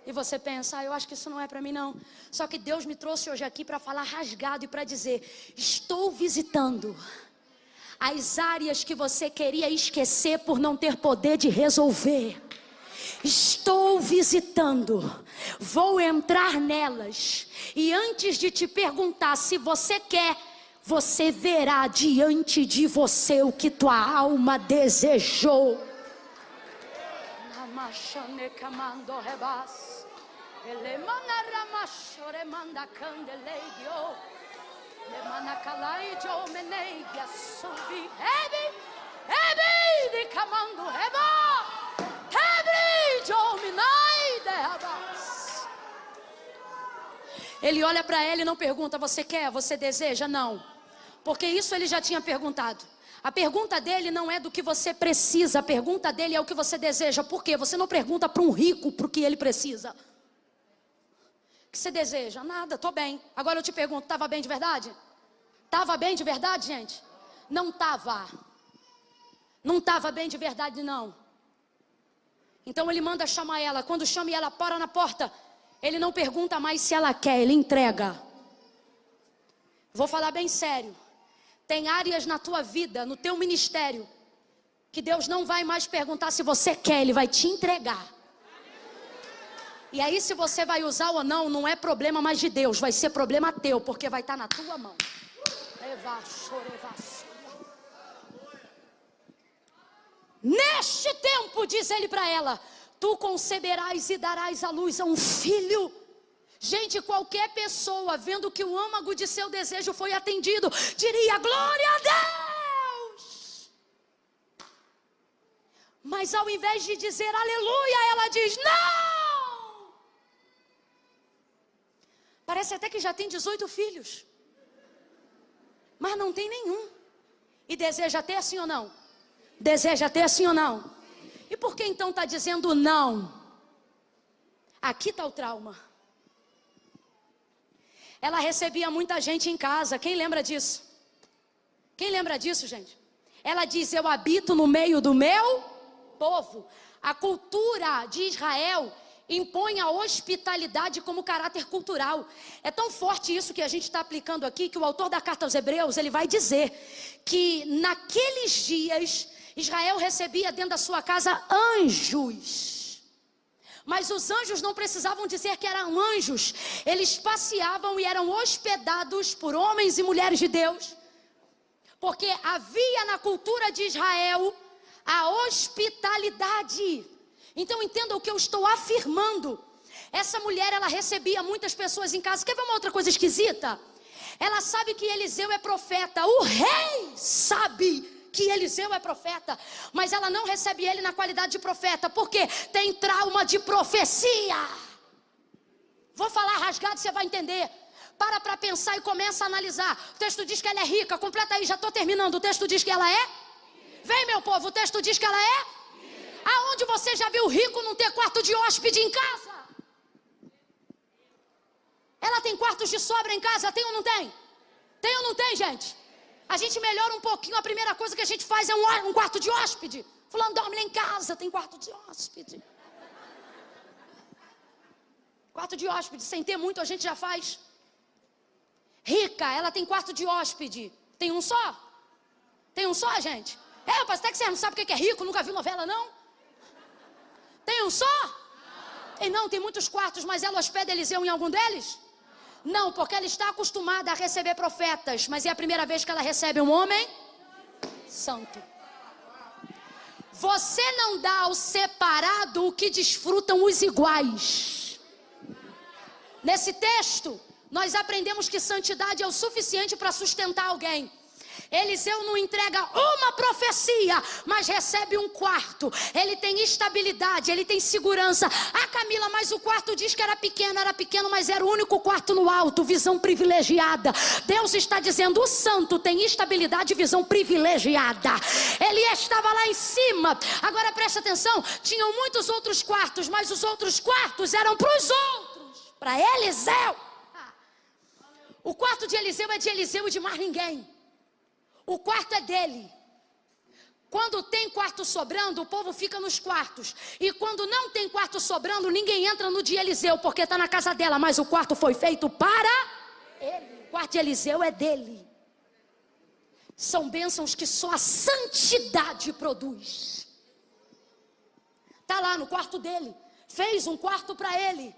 A: E você pensa, eu acho que isso não é para mim não. Só que Deus me trouxe hoje aqui para falar rasgado e para dizer, estou visitando as áreas que você queria esquecer por não ter poder de resolver. Estou visitando, vou entrar nelas. E antes de te perguntar se você quer, você verá diante de você o que tua alma desejou. Ele olha para ela e não pergunta, você quer, você deseja? Não, porque isso ele já tinha perguntado. A pergunta dele não é do que você precisa, a pergunta dele é o que você deseja. Por quê? Você não pergunta para um rico para o que ele precisa. O que você deseja? Nada, estou bem. Agora eu te pergunto, estava bem de verdade? Estava bem de verdade, gente? Não estava. Não estava bem de verdade, não. Então ele manda chamar ela. Quando chama e ela para na porta, ele não pergunta mais se ela quer, ele entrega. Vou falar bem sério. Tem áreas na tua vida, no teu ministério, que Deus não vai mais perguntar se você quer, Ele vai te entregar. E aí se você vai usar ou não, não é problema mais de Deus, vai ser problema teu, porque vai estar na tua mão. Neste tempo, diz ele para ela, tu conceberás e darás à luz a um filho. Gente, qualquer pessoa vendo que o âmago de seu desejo foi atendido, diria glória a Deus. Mas ao invés de dizer aleluia, ela diz não. Parece até que já tem 18 filhos, mas não tem nenhum. E deseja ter sim ou não? Deseja ter sim ou não? E por que então está dizendo não? Aqui está o trauma. Ela recebia muita gente em casa. Quem lembra disso? Quem lembra disso, gente? Ela diz, eu habito no meio do meu povo. A cultura de Israel impõe a hospitalidade como caráter cultural. É tão forte isso que a gente está aplicando aqui, que o autor da carta aos Hebreus, ele vai dizer que naqueles dias, Israel recebia dentro da sua casa anjos. Mas os anjos não precisavam dizer que eram anjos. Eles passeavam e eram hospedados por homens e mulheres de Deus. Porque havia na cultura de Israel a hospitalidade. Então entenda o que eu estou afirmando. Essa mulher, ela recebia muitas pessoas em casa. Quer ver uma outra coisa esquisita? Ela sabe que Eliseu é profeta. O rei sabe que Eliseu é profeta, mas ela não recebe ele na qualidade de profeta, porque tem trauma de profecia. Vou falar rasgado, você vai entender. Para pensar e começa a analisar. O texto diz que ela é rica, completa aí, já estou terminando. O texto diz que ela é? Vem, meu povo, o texto diz que ela é? Aonde você já viu rico não ter quarto de hóspede em casa? Ela tem quartos de sobra em casa, tem ou não tem? Tem ou não tem, gente? A gente melhora um pouquinho, a primeira coisa que a gente faz é um quarto de hóspede. Fulano dorme lá em casa, tem quarto de hóspede. Quarto de hóspede, sem ter muito a gente já faz. Rica, ela tem quarto de hóspede. Tem um só? Tem um só, gente? Pastor, que você não sabe o que é rico, nunca viu novela, não? Tem um só? Não, tem muitos quartos, mas ela hospeda Eliseu em algum deles? Não, porque ela está acostumada a receber profetas, mas é a primeira vez que ela recebe um homem santo. Você não dá ao separado o que desfrutam os iguais. Nesse texto, nós aprendemos que santidade é o suficiente para sustentar alguém. Eliseu não entrega uma profecia, mas recebe um quarto. Ele tem estabilidade, ele tem segurança. Camila, mas o quarto diz que era pequeno, mas era o único quarto no alto, visão privilegiada. Deus está dizendo, o santo tem estabilidade e visão privilegiada. Ele estava lá em cima. Agora presta atenção, tinham muitos outros quartos, mas os outros quartos eram para os outros, para Eliseu. O quarto de Eliseu é de Eliseu e de mais ninguém. O quarto é dele. Quando tem quarto sobrando, o povo fica nos quartos. E quando não tem quarto sobrando, ninguém entra no de Eliseu, porque está na casa dela. Mas o quarto foi feito para ele. O quarto de Eliseu é dele. São bênçãos que só a santidade produz. Está lá no quarto dele. Fez um quarto para ele.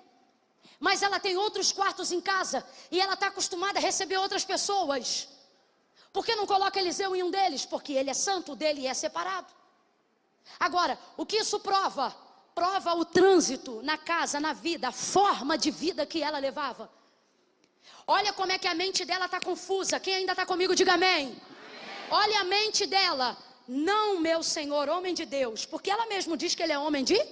A: Mas ela tem outros quartos em casa. E ela está acostumada a receber outras pessoas. Por que não coloca Eliseu em um deles? Porque ele é santo, o dele é separado. Agora, o que isso prova? Prova o trânsito na casa, na vida, a forma de vida que ela levava. Olha como é que a mente dela está confusa. Quem ainda está comigo, diga amém. Olha a mente dela. Não, meu Senhor, homem de Deus. Porque ela mesmo diz que ele é homem de...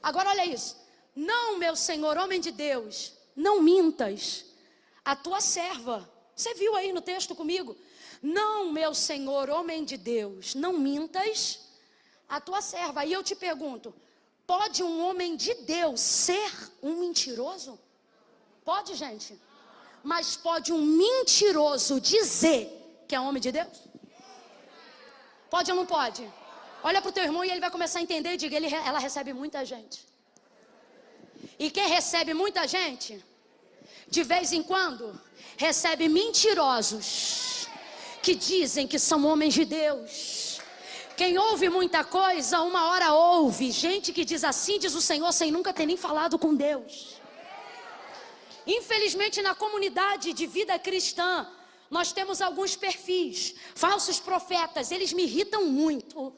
A: Agora olha isso. Não, meu Senhor, homem de Deus, não mintas. A tua serva... Você viu aí no texto comigo? Não, meu Senhor, homem de Deus, não mintas a tua serva. Aí eu te pergunto, pode um homem de Deus ser um mentiroso? Pode, gente? Mas pode um mentiroso dizer que é homem de Deus? Pode ou não pode? Olha para o teu irmão e ele vai começar a entender e diga, ela recebe muita gente. E quem recebe muita gente, de vez em quando... recebe mentirosos que dizem que são homens de Deus. Quem ouve muita coisa, uma hora ouve. Gente que diz assim, diz o Senhor, sem nunca ter nem falado com Deus. Infelizmente na comunidade de vida cristã, nós temos alguns perfis, falsos profetas, eles me irritam muito.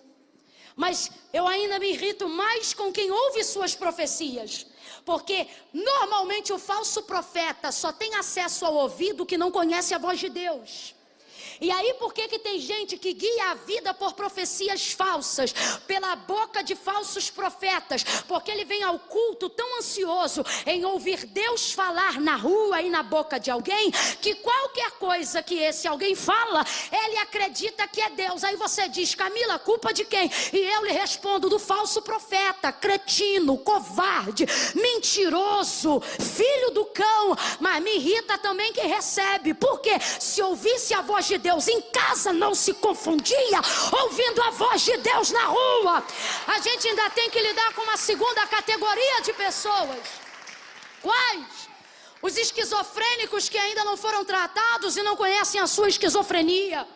A: Mas eu ainda me irrito mais com quem ouve suas profecias. Porque normalmente o falso profeta só tem acesso ao ouvido que não conhece a voz de Deus. E aí por que tem gente que guia a vida por profecias falsas, pela boca de falsos profetas? Porque ele vem ao culto tão ansioso em ouvir Deus falar na rua e na boca de alguém, que qualquer coisa que esse alguém fala, ele acredita que é Deus. Aí você diz, Camila, culpa de quem? E eu lhe respondo, do falso profeta, cretino, covarde, mentiroso, filho do cão. Mas me irrita também quem recebe. Porque se ouvisse a voz de Deus em casa, não se confundia ouvindo a voz de Deus na rua. A gente ainda tem que lidar com uma segunda categoria de pessoas. Quais? Os esquizofrênicos que ainda não foram tratados e não conhecem a sua esquizofrenia.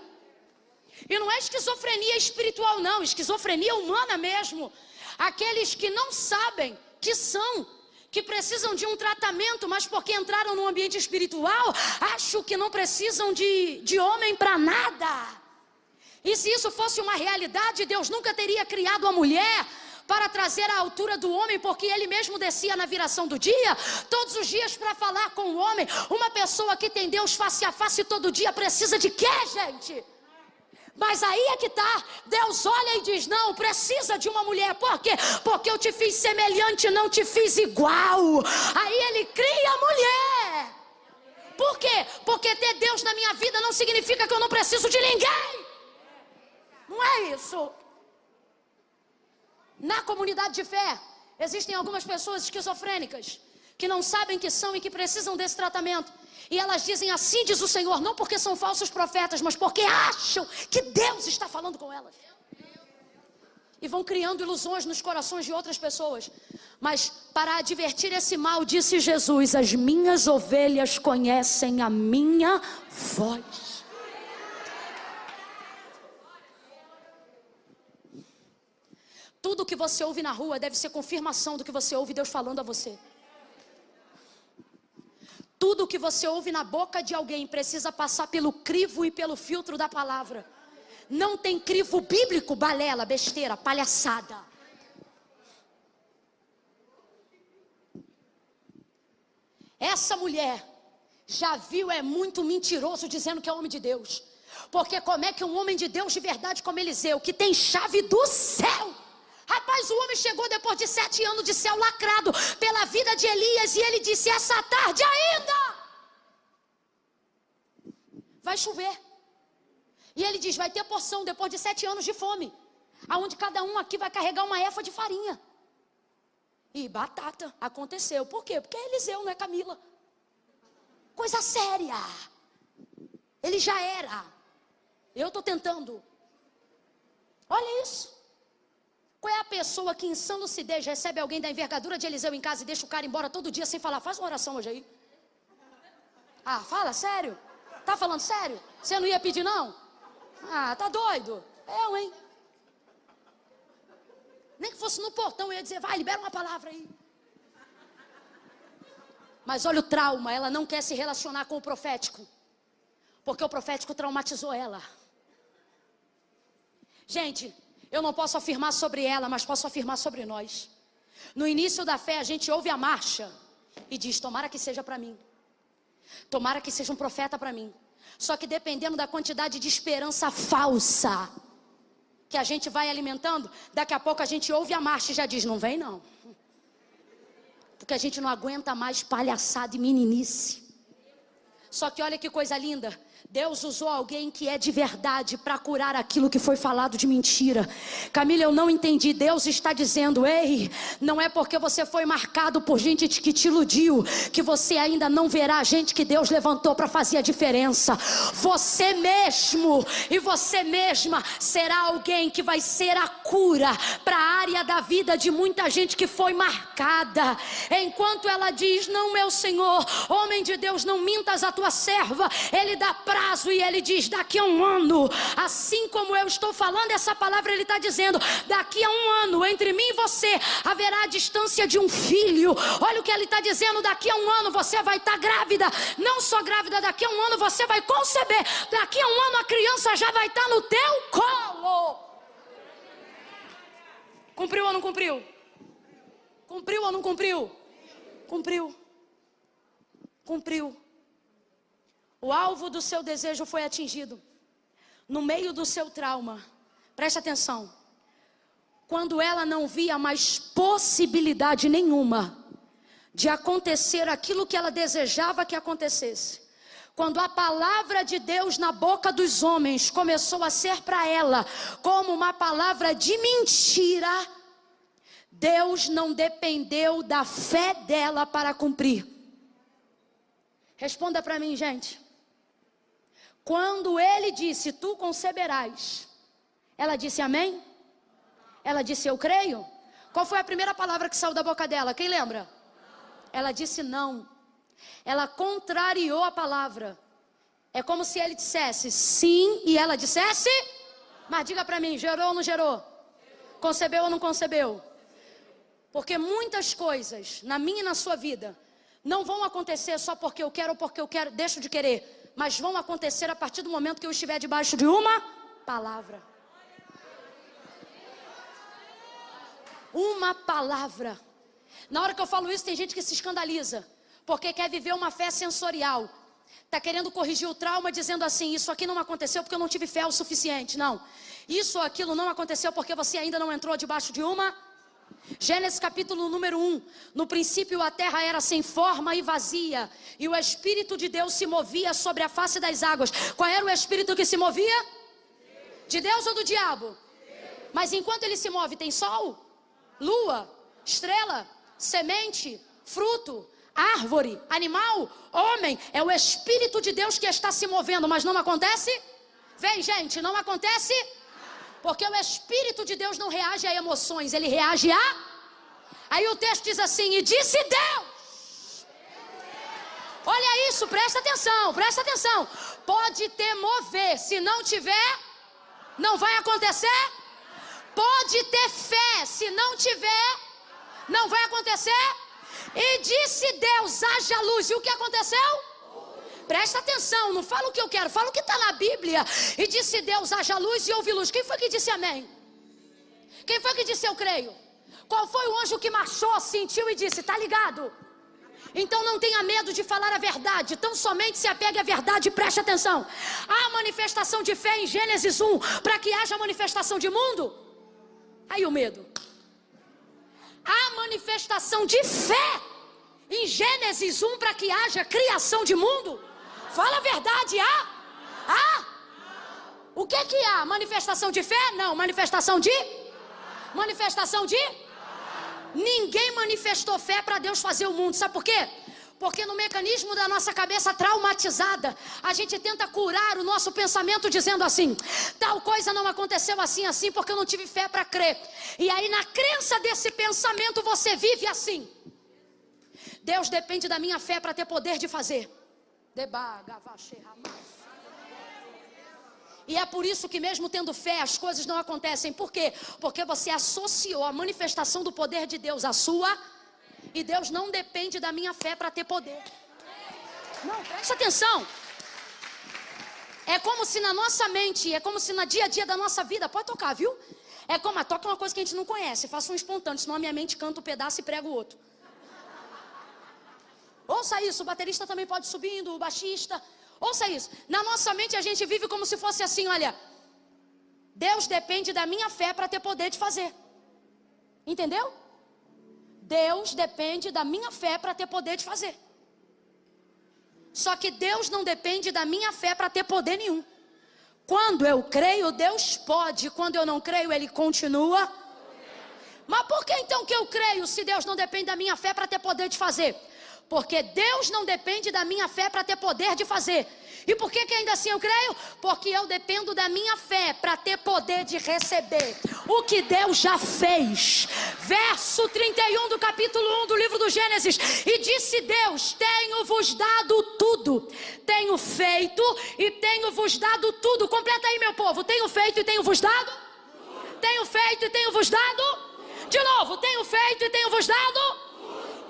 A: E não é esquizofrenia espiritual não, esquizofrenia humana mesmo. Aqueles que não sabem que são, que precisam de um tratamento, mas porque entraram no ambiente espiritual, acham que não precisam de homem para nada. E se isso fosse uma realidade, Deus nunca teria criado a mulher para trazer a altura do homem, porque ele mesmo descia na viração do dia, todos os dias para falar com o homem. Uma pessoa que tem Deus face a face todo dia precisa de quê, gente? Mas aí é que está, Deus olha e diz, não, precisa de uma mulher. Por quê? Porque eu te fiz semelhante, não te fiz igual. Aí ele cria a mulher. Por quê? Porque ter Deus na minha vida não significa que eu não preciso de ninguém. Não é isso. Na comunidade de fé, existem algumas pessoas esquizofrênicas, que não sabem que são e que precisam desse tratamento. E elas dizem, assim diz o Senhor, não porque são falsos profetas, mas porque acham que Deus está falando com elas. E vão criando ilusões nos corações de outras pessoas. Mas para advertir esse mal, disse Jesus, as minhas ovelhas conhecem a minha voz. Tudo que você ouve na rua deve ser confirmação do que você ouve Deus falando a você. Tudo que você ouve na boca de alguém precisa passar pelo crivo e pelo filtro da palavra. Não tem crivo bíblico, balela, besteira, palhaçada. Essa mulher já viu, é muito mentiroso dizendo que é homem de Deus. Porque como é que um homem de Deus de verdade como Eliseu, que tem chave do céu, rapaz, o homem chegou depois de 7 anos de céu lacrado pela vida de Elias, e ele disse: essa tarde ainda vai chover. E ele diz: vai ter porção depois de 7 anos de fome, aonde cada um aqui vai carregar uma efa de farinha e batata. Aconteceu. Por quê? Porque é Eliseu, não é Camila. Coisa séria. Ele já era. Eu estou tentando. Olha isso. Qual é a pessoa que em sã lucidez recebe alguém da envergadura de Eliseu em casa e deixa o cara embora todo dia sem falar: faz uma oração hoje aí? Ah, fala sério? Tá falando sério? Você não ia pedir não? Ah, tá doido? Eu, hein? Nem que fosse no portão eu ia dizer: vai, libera uma palavra aí. Mas olha o trauma, ela não quer se relacionar com o profético, porque o profético traumatizou ela. Gente, eu não posso afirmar sobre ela, mas posso afirmar sobre nós. No início da fé a gente ouve a marcha e diz: tomara que seja para mim, tomara que seja um profeta para mim. Só que dependendo da quantidade de esperança falsa que a gente vai alimentando, daqui a pouco a gente ouve a marcha e já diz: não vem não. Porque a gente não aguenta mais palhaçada e meninice. Só que olha que coisa linda, Deus usou alguém que é de verdade para curar aquilo que foi falado de mentira. Camila, eu não entendi. Deus está dizendo: ei, não é porque você foi marcado por gente que te iludiu que você ainda não verá gente que Deus levantou para fazer a diferença. Você mesmo e você mesma será alguém que vai ser a cura para a área da vida de muita gente que foi marcada. Enquanto ela diz: não, meu Senhor, homem de Deus, não mintas a tua serva, ele dá prazo e ele diz: daqui a um ano, assim como eu estou falando essa palavra, ele está dizendo: daqui a um ano, entre mim e você, haverá a distância de um filho. Olha o que ele está dizendo: daqui a um ano você vai estar grávida. Não só grávida, daqui a um ano você vai conceber. Daqui a um ano a criança já vai estar no teu colo. Cumpriu ou não cumpriu? Cumpriu ou não cumpriu? Cumpriu. Cumpriu. O alvo do seu desejo foi atingido. No meio do seu trauma, preste atenção, quando ela não via mais possibilidade nenhuma de acontecer aquilo que ela desejava que acontecesse, quando a palavra de Deus na boca dos homens começou a ser para ela como uma palavra de mentira, Deus não dependeu da fé dela para cumprir. Responda para mim, gente. Quando ele disse: tu conceberás, ela disse amém? Ela disse: eu creio? Qual foi a primeira palavra que saiu da boca dela? Quem lembra? Ela disse não. Ela contrariou a palavra. É como se ele dissesse sim e ela dissesse. Mas diga para mim, gerou ou não gerou? Concebeu ou não concebeu? Porque muitas coisas na minha e na sua vida não vão acontecer só porque eu quero ou porque eu quero, deixo de querer, mas vão acontecer a partir do momento que eu estiver debaixo de uma palavra. Uma palavra. Na hora que eu falo isso, tem gente que se escandaliza, porque quer viver uma fé sensorial. Está querendo corrigir o trauma dizendo assim: isso aqui não aconteceu porque eu não tive fé o suficiente. Não, isso ou aquilo não aconteceu porque você ainda não entrou debaixo de uma. Gênesis capítulo número 1. No princípio a terra era sem forma e vazia, e o Espírito de Deus se movia sobre a face das águas. Qual era o Espírito que se movia? De Deus ou do diabo? Mas enquanto ele se move, tem sol, lua, estrela, semente, fruto, árvore, animal, homem. É o Espírito de Deus que está se movendo, mas não acontece? Vem, gente, não acontece? Porque o Espírito de Deus não reage a emoções, ele reage a... Aí o texto diz assim: e disse Deus. Olha isso, presta atenção, presta atenção. Pode ter mover, se não tiver, não vai acontecer. Pode ter fé, se não tiver, não vai acontecer. E disse Deus, haja luz. E o que aconteceu? Presta atenção, não fala o que eu quero, fala o que está na Bíblia. E disse Deus, haja luz e houve luz. Quem foi que disse amém? Quem foi que disse eu creio? Qual foi o anjo que marchou, sentiu e disse, tá ligado? Então não tenha medo de falar a verdade, tão somente se apegue à verdade e preste atenção. Há manifestação de fé em Gênesis 1, para que haja manifestação de mundo. Aí o medo. Há manifestação de fé em Gênesis 1, para que haja criação de mundo. Fala a verdade, há? O que há? Manifestação de fé? Não, manifestação de? Ninguém manifestou fé para Deus fazer o mundo, sabe por quê? Porque no mecanismo da nossa cabeça traumatizada, a gente tenta curar o nosso pensamento dizendo assim, tal coisa não aconteceu assim, porque eu não tive fé para crer. E aí na crença desse pensamento você vive assim. Deus depende da minha fé para ter poder de fazer. E é por isso que mesmo tendo fé, as coisas não acontecem. Por quê? Porque você associou a manifestação do poder de Deus à sua. E Deus não depende da minha fé para ter poder. Não, preste atenção. É como se na nossa mente, é como se no dia a dia da nossa vida, pode tocar, viu? É como, toca uma coisa que a gente não conhece, faça um espontâneo, senão a minha mente canta um pedaço e prega o outro. Ouça isso, o baterista também pode subindo, o baixista. Ouça isso, na nossa mente a gente vive como se fosse assim, olha, Deus depende da minha fé para ter poder de fazer. Entendeu? Deus depende da minha fé para ter poder de fazer. Só que Deus não depende da minha fé para ter poder nenhum. Quando eu creio, Deus pode. Quando eu não creio, Ele continua. Mas por que então que eu creio se Deus não depende da minha fé para ter poder de fazer? Porque Deus não depende da minha fé para ter poder de fazer. E por que ainda assim eu creio? Porque eu dependo da minha fé para ter poder de receber o que Deus já fez. Verso 31 do capítulo 1 do livro do Gênesis. E disse Deus, tenho-vos dado tudo. Tenho feito e tenho-vos dado tudo. Completa aí, meu povo. Tenho feito e tenho-vos dado? Tenho feito e tenho-vos dado? De novo, tenho feito e tenho-vos dado?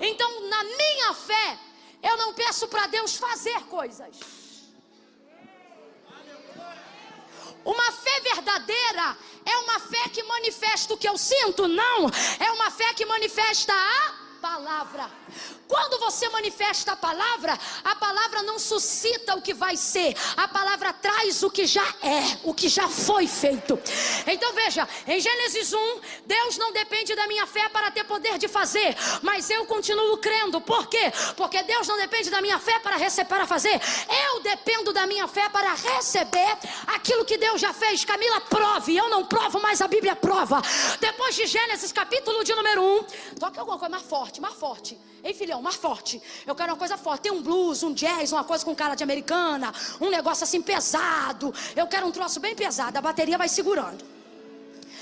A: Então, na minha fé, eu não peço para Deus fazer coisas. Uma fé verdadeira é uma fé que manifesta o que eu sinto? Não, é uma fé que manifesta a palavra. Quando você manifesta a palavra não suscita o que vai ser, a palavra traz o que já é, o que já foi feito. Então veja, em Gênesis 1, Deus não depende da minha fé para ter poder de fazer, mas eu continuo crendo. Por quê? Porque Deus não depende da minha fé para fazer, eu dependo da minha fé para receber aquilo que Deus já fez. Camila, prove, eu não provo, mas a Bíblia prova. Depois de Gênesis, capítulo de número 1, toca alguma coisa mais forte. Ei, filhão, mais forte. Eu quero uma coisa forte. Tem um blues, um jazz, uma coisa com cara de americana, um negócio assim pesado. Eu quero um troço bem pesado. A bateria vai segurando.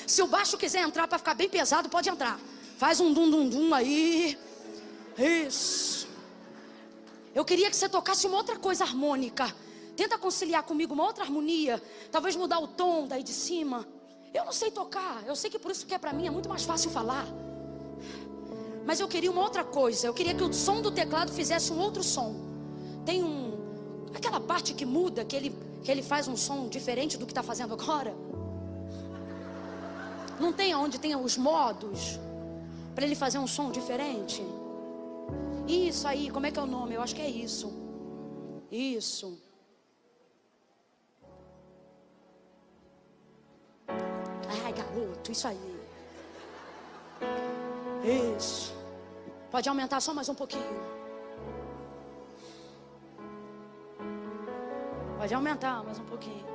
A: Se o baixo quiser entrar para ficar bem pesado, pode entrar. Faz um dum aí. Isso. Eu queria que você tocasse uma outra coisa harmônica. Tenta conciliar comigo uma outra harmonia. Talvez mudar o tom daí de cima. Eu não sei tocar. Eu sei que por isso que para mim é muito mais fácil falar. Mas eu queria uma outra coisa. Eu queria que o som do teclado fizesse um outro som. Tem aquela parte que muda, que ele faz um som diferente do que está fazendo agora. Não tem onde tem os modos para ele fazer um som diferente? Isso aí, como é que é o nome? Eu acho que é isso. Isso. Ai, garoto, isso aí. Isso. Pode aumentar só mais um pouquinho. Pode aumentar mais um pouquinho.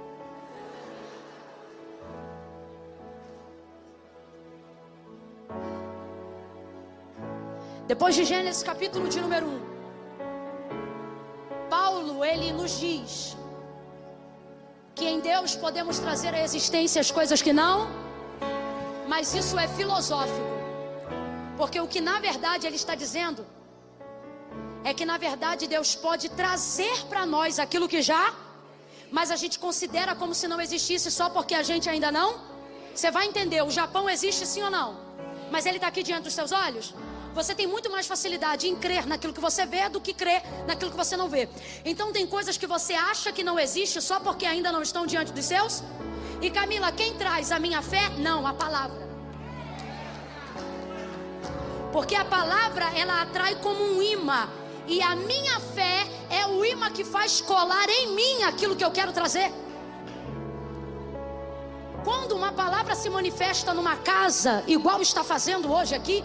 A: Depois de Gênesis, capítulo de número 1, Paulo, ele nos diz que em Deus podemos trazer à existência as coisas que não, mas isso é filosófico. Porque o que na verdade ele está dizendo é que na verdade Deus pode trazer para nós aquilo que já, mas a gente considera como se não existisse só porque a gente ainda não. Você vai entender, o Japão existe sim ou não? Mas ele está aqui diante dos seus olhos? Você tem muito mais facilidade em crer naquilo que você vê do que crer naquilo que você não vê. Então tem coisas que você acha que não existe só porque ainda não estão diante dos seus. E Camila, quem traz a minha fé? Não, a palavra. Porque a palavra, ela atrai como um imã. E a minha fé é o imã que faz colar em mim aquilo que eu quero trazer. Quando uma palavra se manifesta numa casa, igual está fazendo hoje aqui,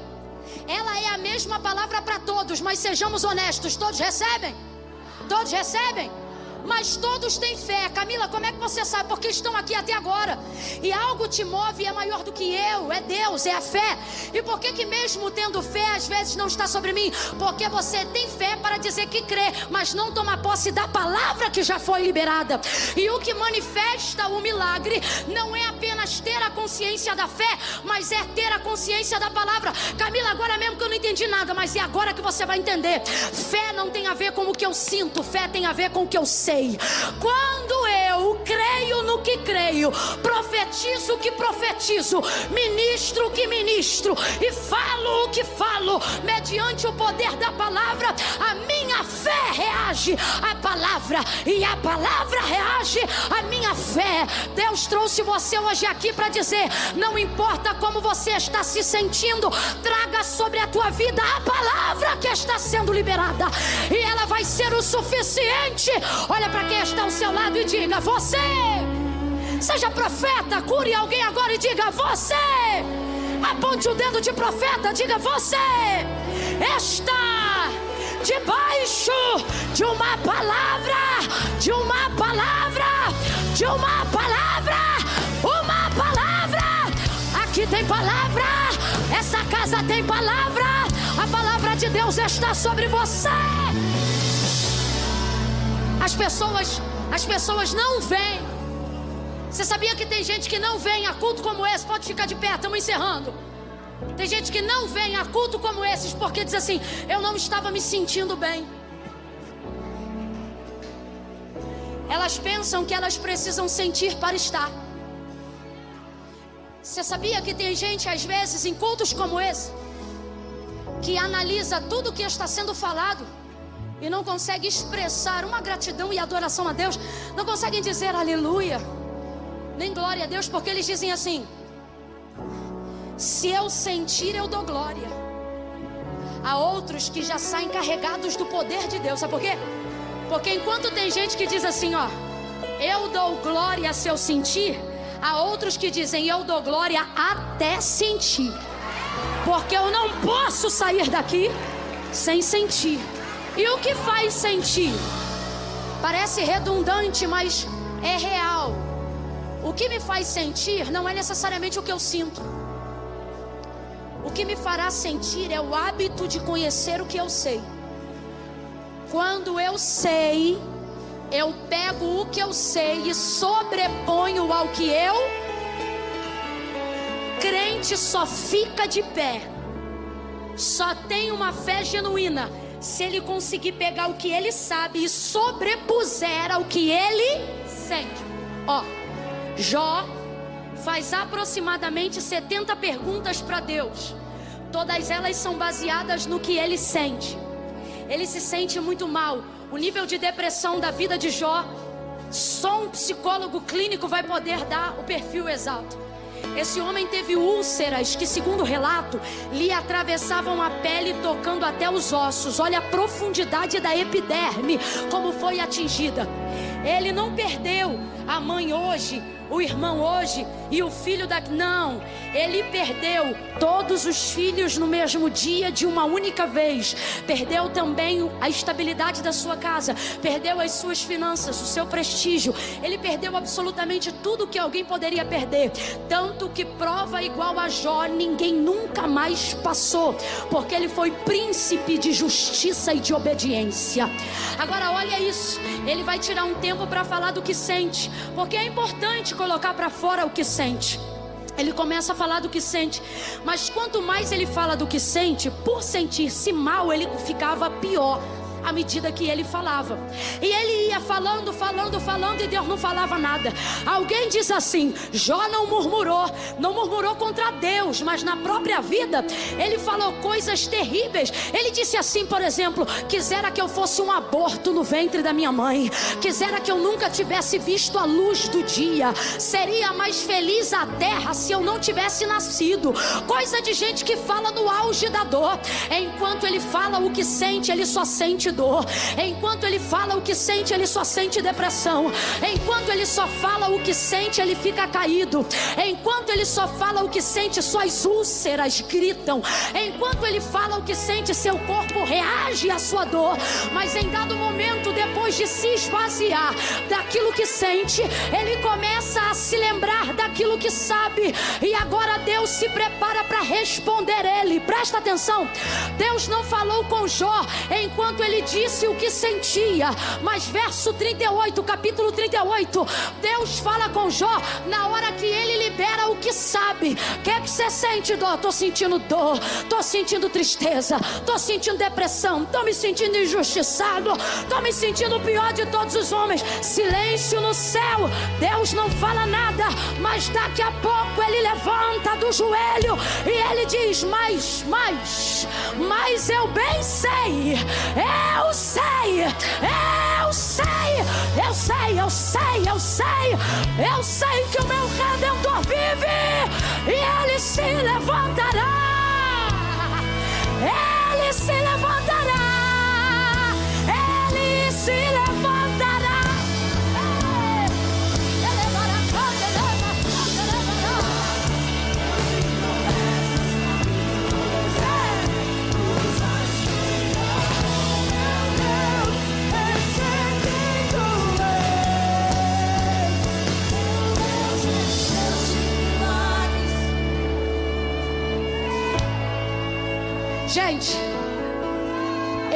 A: ela é a mesma palavra para todos, mas sejamos honestos, todos recebem? Todos recebem? Mas todos têm fé. Camila, como é que você sabe? Porque estão aqui até agora. E algo te move e é maior do que eu. É Deus, é a fé. E por que mesmo tendo fé, às vezes não está sobre mim? Porque você tem fé para dizer que crê, mas não toma posse da palavra que já foi liberada. E o que manifesta o milagre não é apenas ter a consciência da fé, mas é ter a consciência da palavra. Camila, agora mesmo que eu não entendi nada, mas é agora que você vai entender. Fé não tem a ver com o que eu sinto, fé tem a ver com o que eu sei. Quando eu creio no que creio, profetizo o que profetizo, ministro o que ministro e falo o que falo, mediante o poder da palavra, a minha fé reage à palavra e a palavra reage à minha fé. Deus trouxe você hoje aqui para dizer: não importa como você está se sentindo, traga sobre a tua vida a palavra que está sendo liberada, e ela vai ser o suficiente. Olha para quem está ao seu lado e diga: você, seja profeta, cure alguém agora e diga: você, aponte o dedo de profeta, diga: você está debaixo de uma palavra, de uma palavra, de uma palavra, uma palavra. Aqui tem palavra, essa casa tem palavra, a palavra de Deus está sobre você. As pessoas não vêm. Você sabia que tem gente que não vem a culto como esse? Pode ficar de pé, estamos encerrando. Tem gente que não vem a culto como esses porque diz assim: eu não estava me sentindo bem. Elas pensam que elas precisam sentir para estar. Você sabia que tem gente às vezes em cultos como esse que analisa tudo o que está sendo falado e não consegue expressar uma gratidão e adoração a Deus, não conseguem dizer aleluia, nem glória a Deus, porque eles dizem assim: se eu sentir, eu dou glória. Há outros que já saem carregados do poder de Deus. Sabe por quê? Porque enquanto tem gente que diz assim, ó, eu dou glória se eu sentir, há outros que dizem, eu dou glória até sentir, porque eu não posso sair daqui sem sentir. E o que faz sentir? Parece redundante, mas é real. O que me faz sentir não é necessariamente o que eu sinto. O que me fará sentir é o hábito de conhecer o que eu sei. Quando eu sei, eu pego o que eu sei e sobreponho ao que eu... Crente só fica de pé, só tem uma fé genuína se ele conseguir pegar o que ele sabe e sobrepuser ao que ele sente. Ó, Jó faz aproximadamente 70 perguntas para Deus. Todas elas são baseadas no que ele sente. Ele se sente muito mal. O nível de depressão da vida de Jó, só um psicólogo clínico vai poder dar o perfil exato. Esse homem teve úlceras que, segundo o relato, lhe atravessavam a pele, tocando até os ossos. Olha a profundidade da epiderme, como foi atingida. Ele não perdeu a mãe hoje, o irmão hoje e o filho daqui. Não, ele perdeu todos os filhos no mesmo dia, de uma única vez. Perdeu também a estabilidade da sua casa, perdeu as suas finanças, o seu prestígio. Ele perdeu absolutamente tudo que alguém poderia perder. Tanto que prova igual a Jó ninguém nunca mais passou, porque ele foi príncipe de justiça e de obediência. Agora olha isso, ele vai tirar um tempo para falar do que sente, porque é importante colocar para fora o que sente. Ele começa a falar do que sente, mas quanto mais ele fala do que sente, por sentir-se mal, ele ficava pior. à medida que ele falava. E ele ia falando, e Deus não falava nada. Alguém diz assim: Jó não murmurou contra Deus, mas na própria vida ele falou coisas terríveis. Ele disse assim, por exemplo: quisera que eu fosse um aborto no ventre da minha mãe, quisera que eu nunca tivesse visto a luz do dia, seria mais feliz a terra se eu não tivesse nascido. Coisa de gente que fala no auge da dor. Enquanto ele fala o que sente, ele só sente dor. Enquanto ele fala o que sente, ele só sente depressão. Enquanto ele só fala o que sente, ele fica caído. Enquanto ele só fala o que sente, suas úlceras gritam. Enquanto ele fala o que sente, seu corpo reage à sua dor. Mas em dado momento, depois de se esvaziar daquilo que sente, ele começa a se lembrar daquilo que sabe. E agora Deus se prepara para responder ele. Presta atenção: Deus não falou com Jó enquanto ele disse o que sentia, mas verso 38, capítulo 38, Deus fala com Jó na hora que ele libera o que sabe. O que é que você sente, dó? Estou sentindo dor, estou sentindo tristeza, estou sentindo depressão, estou me sentindo injustiçado, estou me sentindo o pior de todos os homens. Silêncio no céu. Deus não fala nada, mas daqui a pouco ele levanta do joelho e ele diz: mas eu bem sei, eu sei que o meu Redentor vive e ele se levantará, ele se levantará. Gente,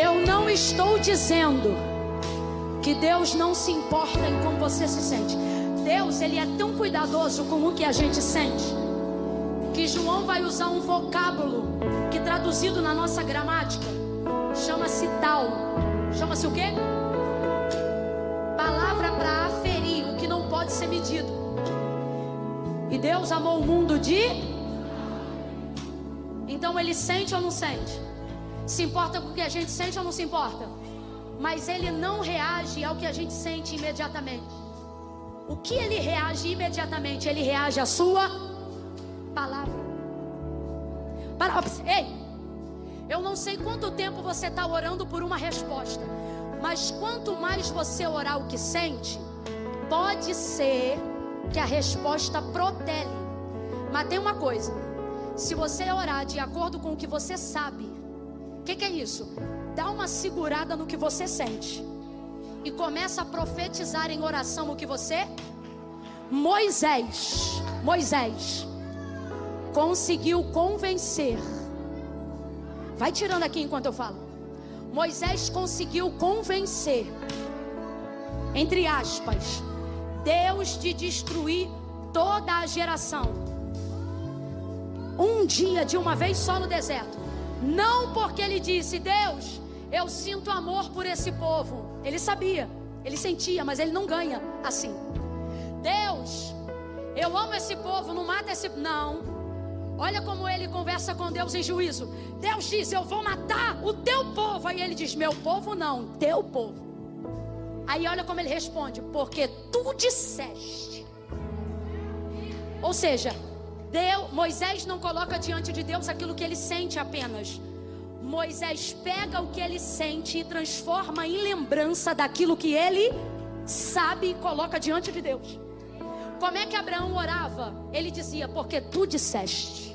A: eu não estou dizendo que Deus não se importa em como você se sente. Deus, ele é tão cuidadoso com o que a gente sente, que João vai usar um vocábulo que, traduzido na nossa gramática, chama-se tal. Chama-se o quê? Palavra para aferir o que não pode ser medido. E Deus amou o mundo de... Então ele sente ou não sente? Se importa com o que a gente sente ou não se importa? Mas ele não reage ao que a gente sente imediatamente. O que ele reage imediatamente? Ele reage à sua palavra. Ei, eu não sei quanto tempo você está orando por uma resposta, mas quanto mais você orar o que sente, pode ser que a resposta protele. Mas tem uma coisa: se você orar de acordo com o que você sabe, o que é isso? Dá uma segurada no que você sente e começa a profetizar em oração o que você... Moisés conseguiu convencer. Vai tirando aqui enquanto eu falo. Moisés conseguiu convencer, entre aspas, Deus de destruir toda a geração. Um dia, de uma vez só no deserto. Não porque ele disse: Deus, eu sinto amor por esse povo. Ele sabia, ele sentia, mas ele não ganha assim. Deus, eu amo esse povo, não mata esse... Não. Olha como ele conversa com Deus em juízo. Deus diz: eu vou matar o teu povo. Aí ele diz: meu povo não, teu povo. Aí olha como ele responde: porque tu disseste. Ou seja, Moisés não coloca diante de Deus aquilo que ele sente apenas. Moisés pega o que ele sente e transforma em lembrança daquilo que ele sabe e coloca diante de Deus. Como é que Abraão orava? Ele dizia: porque tu disseste.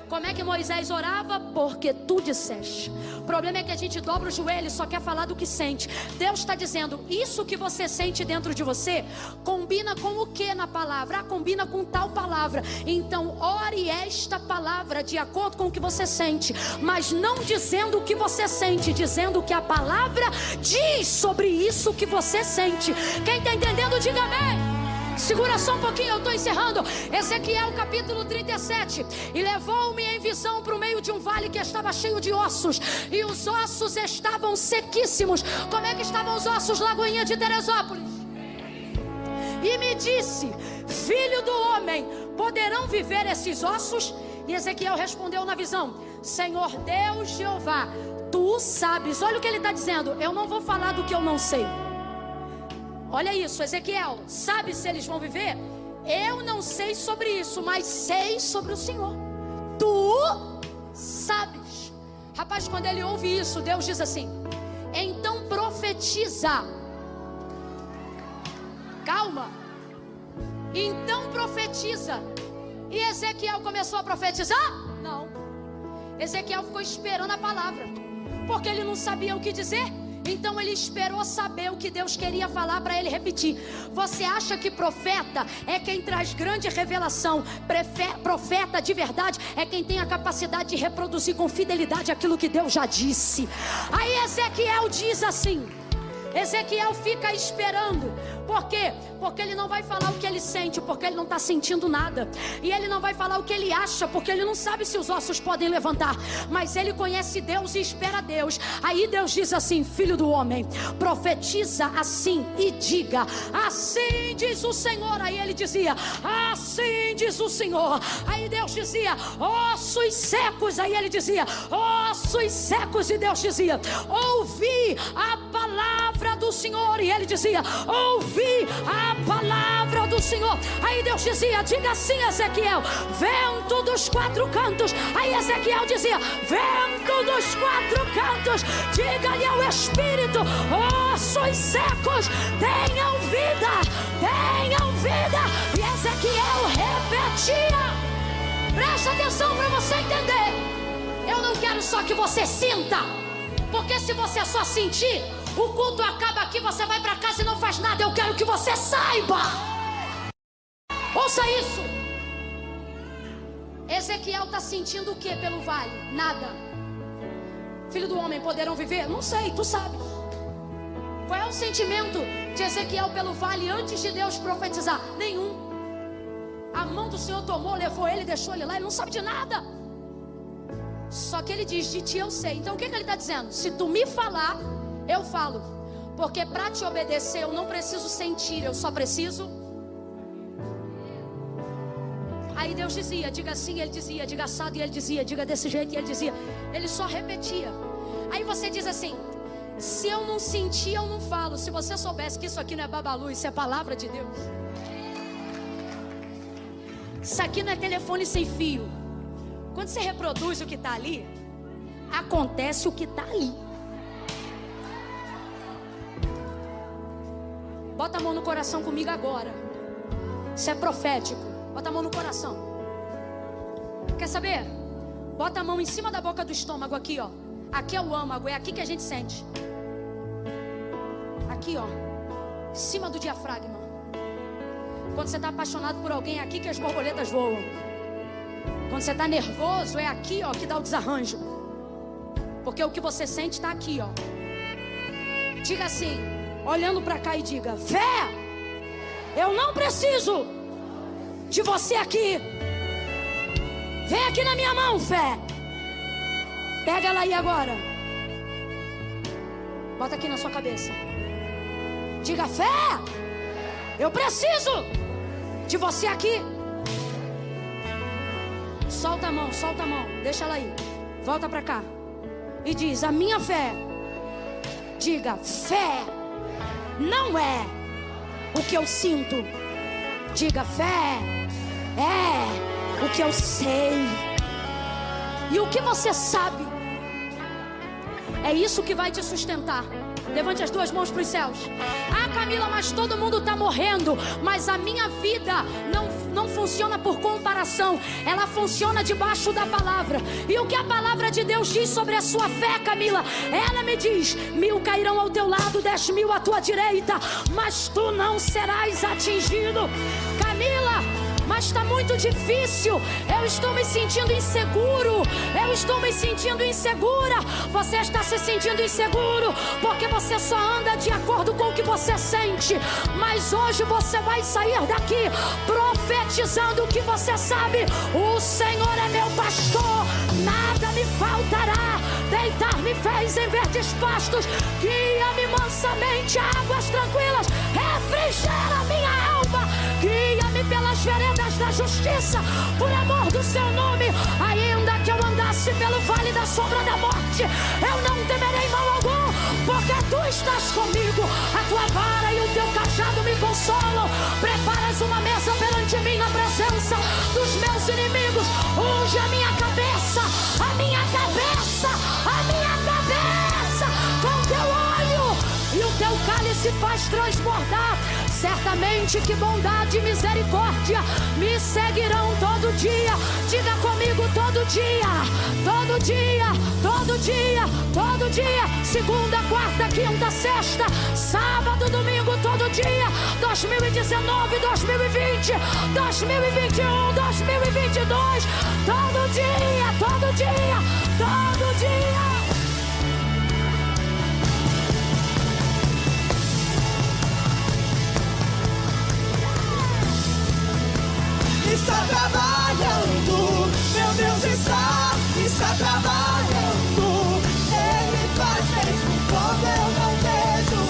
A: Como é que Moisés orava? Porque tu disseste. O problema é que a gente dobra o joelho e só quer falar do que sente. Deus está dizendo: isso que você sente dentro de você combina com o que na palavra? Combina com tal palavra. Então ore esta palavra de acordo com o que você sente, mas não dizendo o que você sente, dizendo o que a palavra diz sobre isso que você sente. Quem está entendendo, diga amém. Segura só um pouquinho, eu estou encerrando. Ezequiel capítulo 37. E levou-me em visão para o meio de um vale que estava cheio de ossos, e os ossos estavam sequíssimos. Como é que estavam os ossos, Lagoinha de Teresópolis? E me disse: filho do homem, poderão viver esses ossos? E Ezequiel respondeu na visão: Senhor Deus Jeová, tu sabes. Olha o que ele está dizendo: eu não vou falar do que eu não sei. Olha isso, Ezequiel, sabe se eles vão viver? Eu não sei sobre isso, mas sei sobre o Senhor. Tu sabes. Rapaz, quando ele ouve isso, Deus diz assim: então profetiza. Calma. Então profetiza. E Ezequiel começou a profetizar? Não. Ezequiel ficou esperando a palavra, porque ele não sabia o que dizer. Então ele esperou saber o que Deus queria falar para ele repetir. Você acha que profeta é quem traz grande revelação? Profeta de verdade é quem tem a capacidade de reproduzir com fidelidade aquilo que Deus já disse. Aí Ezequiel diz assim, Ezequiel fica esperando. Por quê? Porque ele não vai falar o que ele sente, porque ele não está sentindo nada. E ele não vai falar o que ele acha, porque ele não sabe se os ossos podem levantar. Mas ele conhece Deus e espera Deus. Aí Deus diz assim: filho do homem, profetiza assim e diga: assim diz o Senhor. Aí ele dizia: assim diz o Senhor. Aí Deus dizia: ossos secos. Aí ele dizia: ossos secos. E Deus dizia: ouvi a palavra do Senhor. E ele dizia: ouvi a palavra do Senhor. Aí Deus dizia: diga assim, Ezequiel: vento dos quatro cantos. Aí Ezequiel dizia: vento dos quatro cantos, diga-lhe ao Espírito: ossos secos, tenham vida, tenham vida. E Ezequiel repetia. Presta atenção para você entender. Eu não quero só que você sinta, porque se você só sentir, o culto acaba aqui, você vai para casa e não faz nada. Eu quero que você saiba. Ouça isso. Ezequiel está sentindo o que pelo vale? Nada. Filho do homem, poderão viver? Não sei, tu sabes. Qual é o sentimento de Ezequiel pelo vale antes de Deus profetizar? Nenhum. A mão do Senhor tomou, levou ele, deixou ele lá. Ele não sabe de nada. Só que ele diz: de ti eu sei. Então o que ele está dizendo? Se tu me falar, eu falo, porque para te obedecer eu não preciso sentir, eu só preciso. Aí Deus dizia: diga assim, ele dizia, diga assado, e ele dizia, diga desse jeito, e ele dizia. Ele só repetia. Aí você diz assim: se eu não sentir, eu não falo. Se você soubesse que isso aqui não é babalu, isso é palavra de Deus. Isso aqui não é telefone sem fio. Quando você reproduz o que está ali, acontece o que está ali. Bota a mão no coração comigo agora. Isso é profético. Bota a mão no coração. Quer saber? Bota a mão em cima da boca do estômago aqui, ó. Aqui é o âmago, é aqui que a gente sente. Aqui, ó. Em cima do diafragma. Quando você está apaixonado por alguém, é aqui que as borboletas voam. Quando você está nervoso, é aqui, ó, que dá o desarranjo. Porque o que você sente está aqui, ó. Diga assim, olhando para cá, e diga: fé, eu não preciso de você aqui. Vem aqui na minha mão, fé. Pega ela aí agora. Bota aqui na sua cabeça. Diga: fé, eu preciso de você aqui. Solta a mão, deixa ela aí. Volta para cá e diz: a minha fé. Diga: fé não é o que eu sinto. Diga: fé é o que eu sei. E o que você sabe é isso que vai te sustentar. Levante as duas mãos para os céus. Ah, Camila, mas todo mundo está morrendo. Mas a minha vida não funciona por comparação. Ela funciona debaixo da palavra. E o que a palavra de Deus diz sobre a sua fé, Camila? Ela me diz: 1000 cairão ao teu lado, 10.000 à tua direita, mas tu não serás atingido. Camila, mas mas está muito difícil. Eu estou me sentindo inseguro. Eu estou me sentindo insegura. Você está se sentindo inseguro porque você só anda de acordo com o que você sente. Mas hoje você vai sair daqui profetizando o que você sabe. O Senhor é meu pastor, nada me faltará. Deitar-me fez em verdes pastos, guia-me mansamente a águas tranquilas, refrigera minha alma. Guia-me pelas veredas da justiça, por amor do seu nome. Ainda que eu andasse pelo vale da sombra da morte, eu não temerei mal algum, porque tu estás comigo. A tua vara e o teu cajado me consolam. Preparas uma mesa perante mim na presença dos meus inimigos. Unge a minha cabeça, a minha cabeça, a minha cabeça com teu óleo, e o teu cálice faz transbordar. Certamente que bondade e misericórdia me seguirão todo dia. Diga comigo: todo dia, todo dia, todo dia, todo dia. Segunda, quarta, quinta, sexta, sábado, domingo, todo dia. 2019, 2020, 2021, 2022. Todo dia, todo dia, todo dia.
B: Está trabalhando, meu Deus está trabalhando. Ele faz mesmo quando eu não vejo.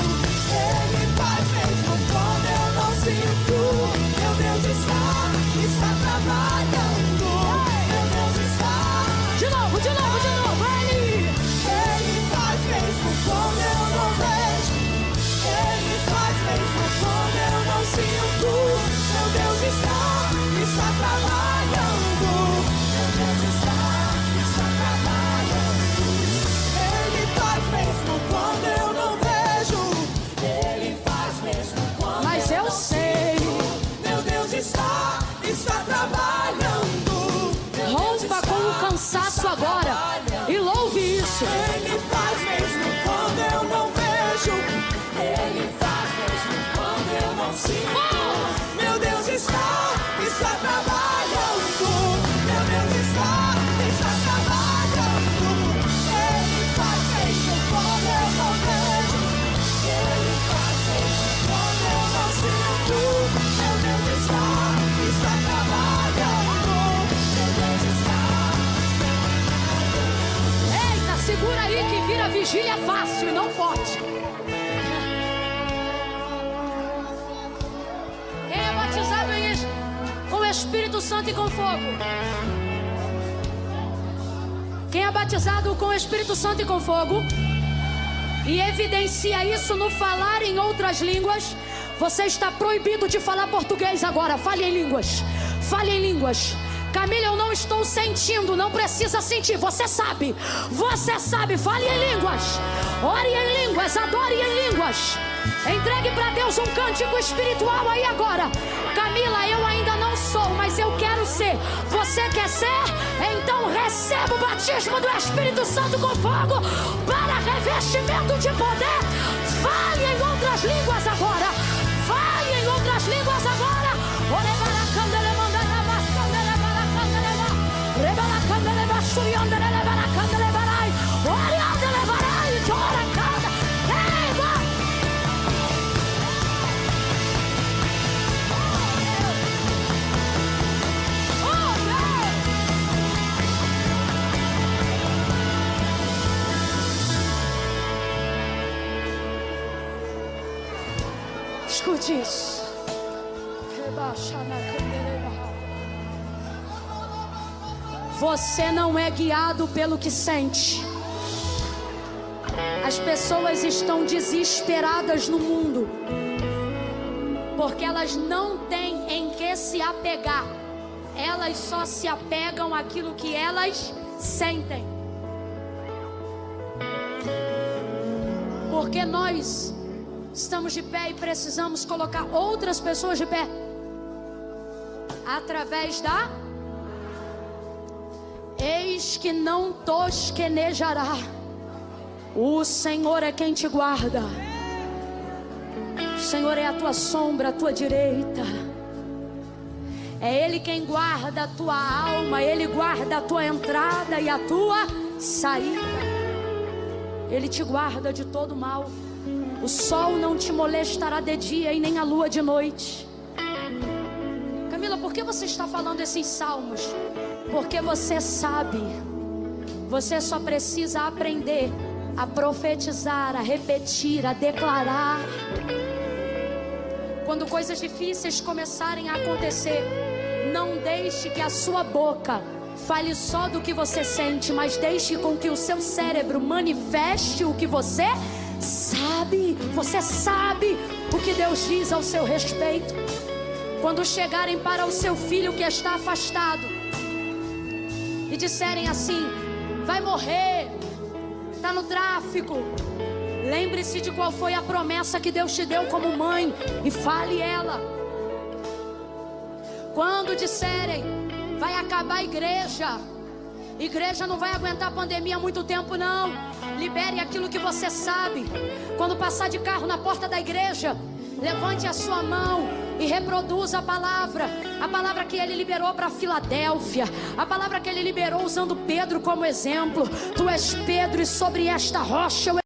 B: Ele faz mesmo quando eu não sinto. Meu Deus está trabalhando. Meu Deus está.
A: De novo,
B: Ele faz mesmo quando eu não vejo. Ele faz mesmo quando eu não sinto. Meu Deus está trabalhando, meu Deus está trabalhando. Ele faz mesmo quando eu não vejo. Ele faz mesmo quando
A: mas eu sei.
B: Meu Deus está trabalhando.
A: Rompa com o cansaço agora e louve isso.
B: Ele faz mesmo quando eu não vejo. Ele faz mesmo quando eu não sinto. Meu Deus está trabalhando. Meu Deus está trabalhando. Ele faz mesmo quando eu não vejo. Ele faz mesmo quando eu não sinto. Meu Deus está trabalhando. Meu Deus está.
A: Eita, segura aí que vira vigília fácil e não pode. Quem é batizado com o Espírito Santo e com fogo? Quem é batizado com o Espírito Santo e com fogo e evidencia isso no falar em outras línguas, você está proibido de falar português agora. Fale em línguas. Fale em línguas. Camila, eu não estou sentindo. Não precisa sentir. Você sabe. Você sabe. Fale em línguas. Ore em línguas. Adore em línguas. Entregue para Deus um cântico espiritual aí agora. Camila, eu ainda não sou, mas eu quero ser. Você quer ser? Então receba o batismo do Espírito Santo com fogo para revestimento de poder. Fale em outras línguas agora. Fale em outras línguas agora. Escute isso. Você não é guiado pelo que sente. As pessoas estão desesperadas no mundo porque elas não têm em que se apegar. Elas só se apegam àquilo que elas sentem. Porque nós estamos de pé e precisamos colocar outras pessoas de pé através da eis que não tosquenejará. O Senhor é quem te guarda. O Senhor é a tua sombra, a tua direita. É Ele quem guarda a tua alma, Ele guarda a tua entrada e a tua saída. Ele te guarda de todo mal. O sol não te molestará de dia e nem a lua de noite. Camila, por que você está falando esses salmos? Porque você sabe. Você só precisa aprender a profetizar, a repetir, a declarar. Quando coisas difíceis começarem a acontecer, não deixe que a sua boca fale só do que você sente, mas deixe com que o seu cérebro manifeste o que você sabe. Você sabe o que Deus diz ao seu respeito. Quando chegarem para o seu filho que está afastado e disserem assim: vai morrer, está no tráfico, lembre-se de qual foi a promessa que Deus te deu como mãe e fale ela. Quando disserem: vai acabar a igreja não vai aguentar a pandemia há muito tempo, não, libere aquilo que você sabe. Quando passar de carro na porta da igreja, levante a sua mão e reproduza a palavra que Ele liberou para Filadélfia, a palavra que Ele liberou usando Pedro como exemplo. Tu és Pedro e sobre esta rocha eu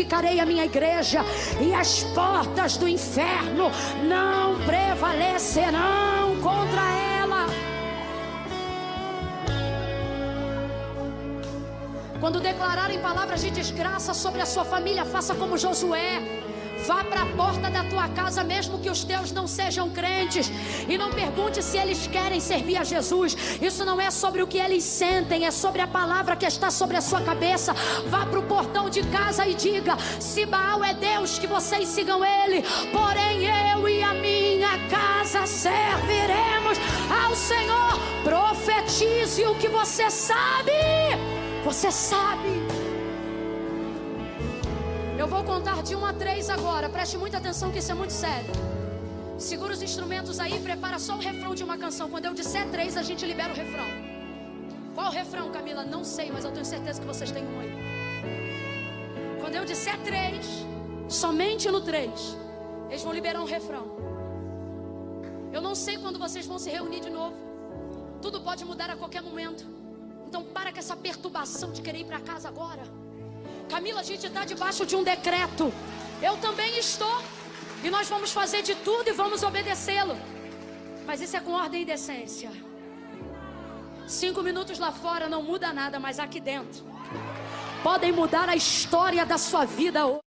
A: edificarei a minha igreja e as portas do inferno não prevalecerão contra ela. Quando declararem palavras de desgraça sobre a sua família, faça como Josué. Vá para a porta da tua casa, mesmo que os teus não sejam crentes, e não pergunte se eles querem servir a Jesus. Isso não é sobre o que eles sentem, é sobre a palavra que está sobre a sua cabeça. Vá para o portão de casa e diga: se Baal é Deus, que vocês sigam ele, porém eu e a minha casa serviremos ao Senhor. Profetize o que você sabe. Você sabe. Eu vou contar de 1 a 3 agora. Preste muita atenção que isso é muito sério. Segura os instrumentos aí, prepara só o refrão de uma canção. Quando eu disser 3, a gente libera o refrão. Qual o refrão, Camila? Não sei, mas eu tenho certeza que vocês têm um aí. Quando eu disser 3, somente no 3, eles vão liberar um refrão. Eu não sei quando vocês vão se reunir de novo. Tudo pode mudar a qualquer momento. Então para com essa perturbação de querer ir para casa agora. Camila, a gente está debaixo de um decreto. Eu também estou. E nós vamos fazer de tudo e vamos obedecê-lo. Mas isso é com ordem e decência. 5 minutos lá fora não muda nada, mas aqui dentro podem mudar a história da sua vida hoje.